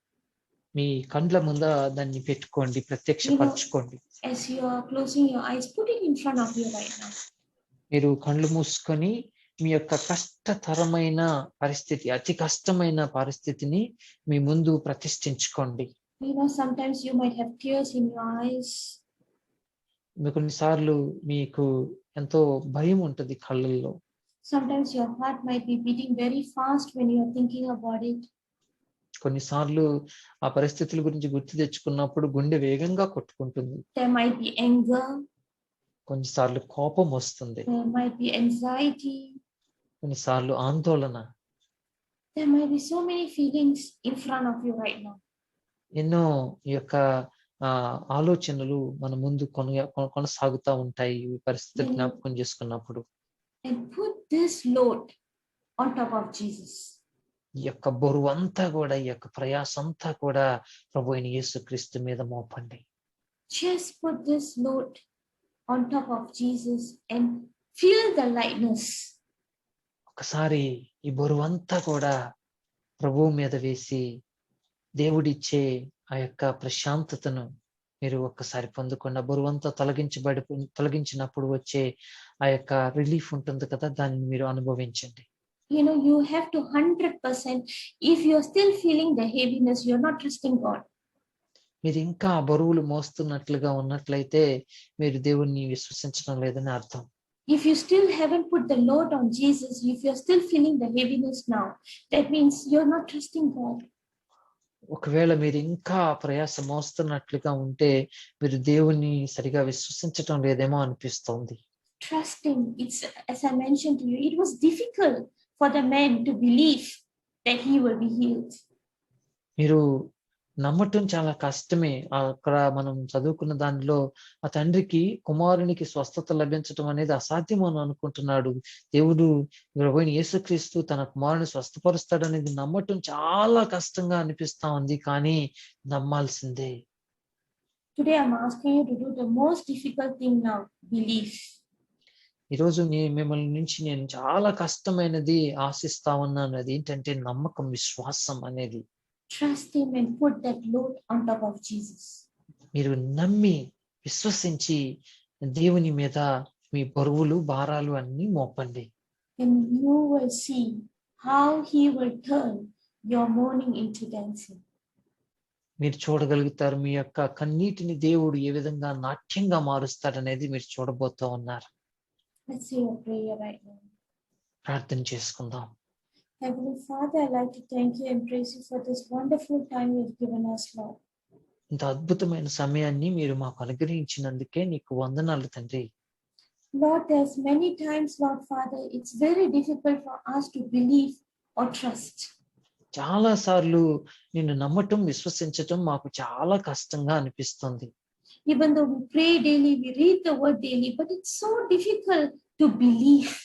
మీ కండ్ల ముందు దాన్ని పెట్టుకోండి, ప్రత్యక్షపరచుకోండి. As you are closing your eyes, put it in front of you right now. మీరు కళ్ళు మూసుకొని మీ యొక్క కష్టతరమైన పరిస్థితి, అతి కష్టమైన పరిస్థితిని మీ ముందు ప్రతిష్ఠించుకోండి. Sometimes you might have tears in your eyes. కొన్నిసార్లు మీకు ఎంతో భయం ఉంటుంది కళ్ళల్లో. Sometimes your heart might be beating very fast when you are thinking about it. కొన్నిసార్లు ఆ పరిస్థితుల గురించి గుర్తు తెచ్చుకున్నప్పుడు గుండె వేగంగా కొట్టుకుంటుంది. There might be anger. కొన్నిసార్లు కోపం వస్తుంది. There might be anxiety. కొన్నిసార్లు ఆందోళన. There might be so many feelings in front of you right now. ఎన్నో ఈ యొక్క ఆలోచనలు మన ముందు కొనసాగుతూ ఉంటాయి ఈ పరిస్థితులు జ్ఞాపకం చేసుకున్నప్పుడు. And put this load on top of Jesus. ఈ యొక్క బరువు అంతా కూడా, ఈ యొక్క ప్రయాసం అంతా కూడా ప్రభు అయిన యేసుక్రీస్తు మీద మోపండి. Just put this load on top of Jesus and feel the lightness. ఒకసారి ఈ బరువు అంతా కూడా ప్రభువు మీద వేసి దేవుడిచ్చే ఆ యొక్క ప్రశాంతతను మీరు ఒక్కసారి పొందుకున్న బరువంతా తొలగించినప్పుడు వచ్చే ఆ యొక్క రిలీఫ్ ఉంటుంది కదా, దాన్ని మీరు అనుభవించండి. You have to 100%. If you're still feeling the heaviness, you're not trusting God. మీరు ఇంకా బరువులు మోస్తున్నట్లుగా ఉన్నట్లయితే మీరు దేవుణ్ణి విశ్వసించడం లేదని అర్థం. If you still haven't put the load on Jesus, if you're still feeling the heaviness now, that means you're not trusting God. ఒకవేళ మీరు ఇంకా ప్రయాస మోస్తున్నట్లుగా ఉంటే మీరు దేవుణ్ణి సరిగా విశ్వసించడం లేదేమో అనిపిస్తోంది. Trusting, it's, as I mentioned to you, it was difficult for the man to believe that he will be healed. మీరు నమ్మటం చాలా కష్టమే. అక్కడ మనం చదువుకున్న దానిలో ఆ తండ్రికి కుమారునికి స్వస్థత లభించటం అనేది అసాధ్యం అని అనుకుంటున్నాడు. దేవుడు ప్రభువైన యేసుక్రీస్తు తన కుమారుని స్వస్థపరుస్తాడనేది నమ్మటం చాలా కష్టంగా అనిపిస్తా ఉంది. కానీ నమ్మాల్సిందే. Today I'm asking you to do the most difficult thing now, belief. ఈరోజు మిమ్మల్ని నుంచి నేను చాలా కష్టమైనది ఆశిస్తా ఉన్నాను. అది ఏంటంటే నమ్మకం, విశ్వాసం అనేది. Trust him and put that load on top of Jesus. మీరు నమ్మి విశ్వసించి దేవుని మీద మీ బరువులు, భారాలు అన్ని మోపండి. And you will see how he will turn your mourning into dancing. మీరు చూడగలుగుతారు మీ యొక్క కన్నీటిని దేవుడు ఏ విధంగా నాట్యంగా మారుస్తాడనేది మీరు చూడబోతూ ఉన్నారు. Let's say a prayer right now. ప్రార్థన చేసుకుందాం. Heavenly Father, I'd like to thank you and praise you for this wonderful time you've given us, Lord. ఇంత అద్భుతమైన సమయాన్ని మీరు మాకు అనుగ్రహించినందుకే నీకు వందనాలు తండ్రి. Lord, there's many times, Lord Father, it's very difficult for us to believe or trust. చాలా సార్లు నిన్ను నమ్మటం, విశ్వసించటం మాకు చాలా కష్టంగా అనిపిస్తుంది. Even though we pray daily, we read the word daily, but it's so difficult to believe.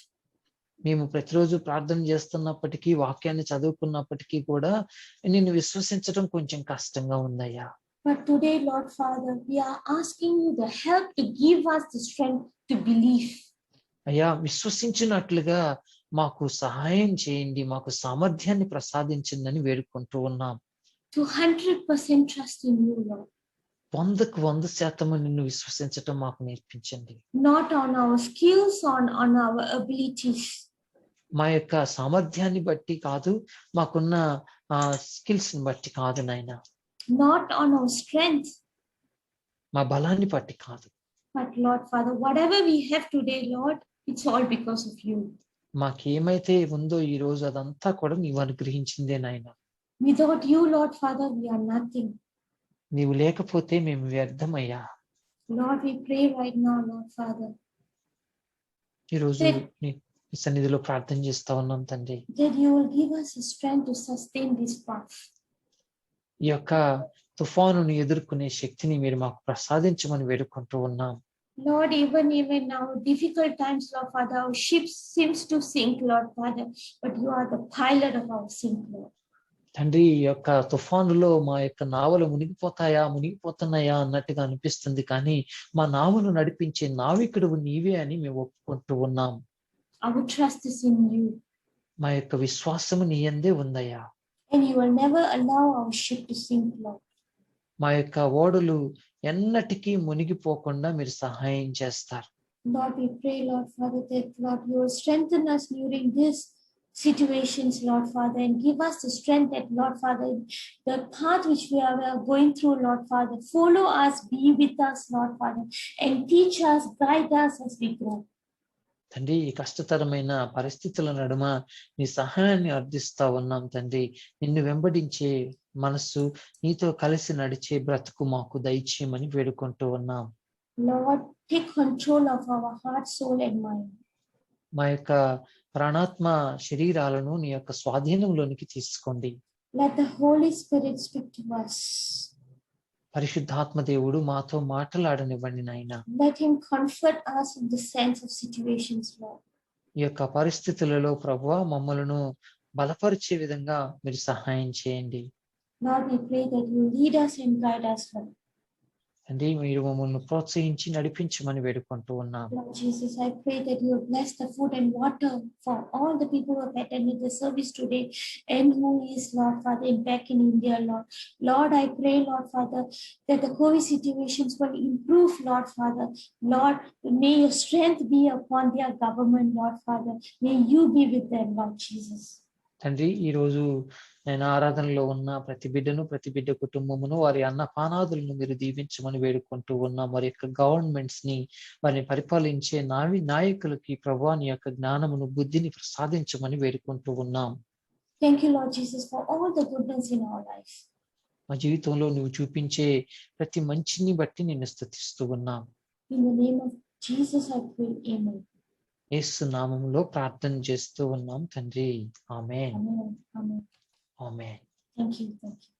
మేము ప్రతిరోజు ప్రార్థన చేస్తున్నప్పటికీ, వాక్యాన్ని చదువుకున్నప్పటికీ కూడా నిన్ను విశ్వసించటం కొంచెం కష్టంగా ఉందయ్యా. But today, Lord Father, we are asking you the help to give us the strength to believe. అయ్యా, విశ్వసించినట్లుగా మాకు సహాయం చేయండి, మాకు సామర్థ్యాన్ని ప్రసాదించిందని వేడుకుంటూ ఉన్నాం. To 100% trust in you, Lord. 100% నిన్ను విశ్వసించటం మాకు నేర్పించండి. Not on our skills, on our abilities. మా యొక్క సామర్థ్యాన్ని బట్టి కాదు, మాకున్న స్కిల్స్ ని బట్టి కాదు నాయనా. Not on our strength. మా బలాన్ని బట్టి కాదు. But Lord Father, whatever we have today, Lord, it's all because of you. మాకేమైతే ఉందో ఈ రోజు అదంతా కూడా నీవు అనుగ్రహించిందే నాయనా. Without you, Lord Father, we are nothing. నీవు లేకపోతే మేము వ్యర్థమయ్యా. Lord, we pray right now, Lord Father. ఈరోజు నీ సన్నిధిలో ప్రార్థన చేస్తా ఉన్నాం తండ్రి. That you will give us the strength to sustain this path. ఈ యొక్క తుఫానుని ఎదుర్కొనే శక్తిని మీరు మాకు ప్రసాదించమని వేడుకుంటూ ఉన్నాం. Lord, even now, difficult times, Lord Father, our ship seems to sink, Lord Father, but you are the pilot of our sink, Lord. తండ్రి, ఈ యొక్క తుఫానులో మా యొక్క నావలు మునిగిపోతున్నాయా అన్నట్టుగా అనిపిస్తుంది, కానీ మా నావను నడిపించే నావికుడు నీవే అని మేము ఒప్పుకుంటూ ఉన్నాం. Our trust is in you. మా యొక్క విశ్వాసము నీ యందే ఉందయ్యా. And you will never allow our ship to sink, Lord. మా యొక్క ఓడలు ఎన్నటికీ మునిగిపోకుండా మీరు సహాయం చేస్తారు. Lord, we pray, Lord Father, that Lord, you will strengthen us during this situations, Lord Father, and give us the strength that, Lord Father, the path which we are going through, Lord Father, follow us, be with us, Lord Father, and teach us, guide us as we grow. తండ్రి, ఈ కష్టతరమైన పరిస్థితుల నడుమ నీ సహాయాన్ని అర్థిస్తా ఉన్నాం తండ్రి. నిన్ను వెంబడించే మనస్సు, నీతో కలిసి నడిచే బ్రతుకు మాకు దయచేయమని వేడుకుంటూ ఉన్నాం. Lord, take control of our heart, soul and mind. మా యొక్క ప్రాణాత్మ శరీరాలను నీ యొక్క స్వాధీనంలోనికి తీసుకోండి. Let the Holy Spirit speak to us. పరిశుద్ధాత్మ దేవుడు మాతో మాట్లాడనివ్వండి నాయన. Let him comfort us in the sense of situations, Lord. ఈ యొక్క పరిస్థితులలో ప్రభువా మమ్మలను బలపరిచే విధంగా మీరు సహాయం చేయండి. Lord, we pray that you lead us and guide us, Lord. తండ్రి, మీరు మమ్మల్ని ప్రోత్సహించి నడిపించమని వేడుకుంటూ ఉన్నాం. Lord Jesus, I pray that you bless the food and water for all the people who have attended the service today and who is, Lord Father, back in India, Lord. Lord, I pray, Lord Father, that the COVID situations will improve, Lord Father. Lord, may your strength be upon their government, Lord Father. May you be with them, Lord Jesus. తండ్రి, ఈ రోజు నేను ఆరాధనలో ఉన్న ప్రతి బిడ్డ కుటుంబమును, వారి అన్న పానాదులను మీరు దీవించమని వేడుకుంటూ ఉన్నాం. వారి యొక్క గవర్నమెంట్స్ ని, వారిని పరిపాలించే నాయకులకి ప్రభువా నీ యొక్క జ్ఞానమును, బుద్ధిని ప్రసాదించమని వేడుకుంటూ ఉన్నాం. Thank you, Lord Jesus, for all the goodness in our life. మా జీవితంలో నువ్వు చూపించే ప్రతి మంచిని బట్టి నిన్ను స్తుతిస్తూ ఉన్నాం. In the name of Jesus, I pray, amen. యేసు నామములో ప్రార్థన చేస్తూ ఉన్నాం తండ్రి. ఆమేన్. Amen. Amen. Amen. Thank you. Thank you.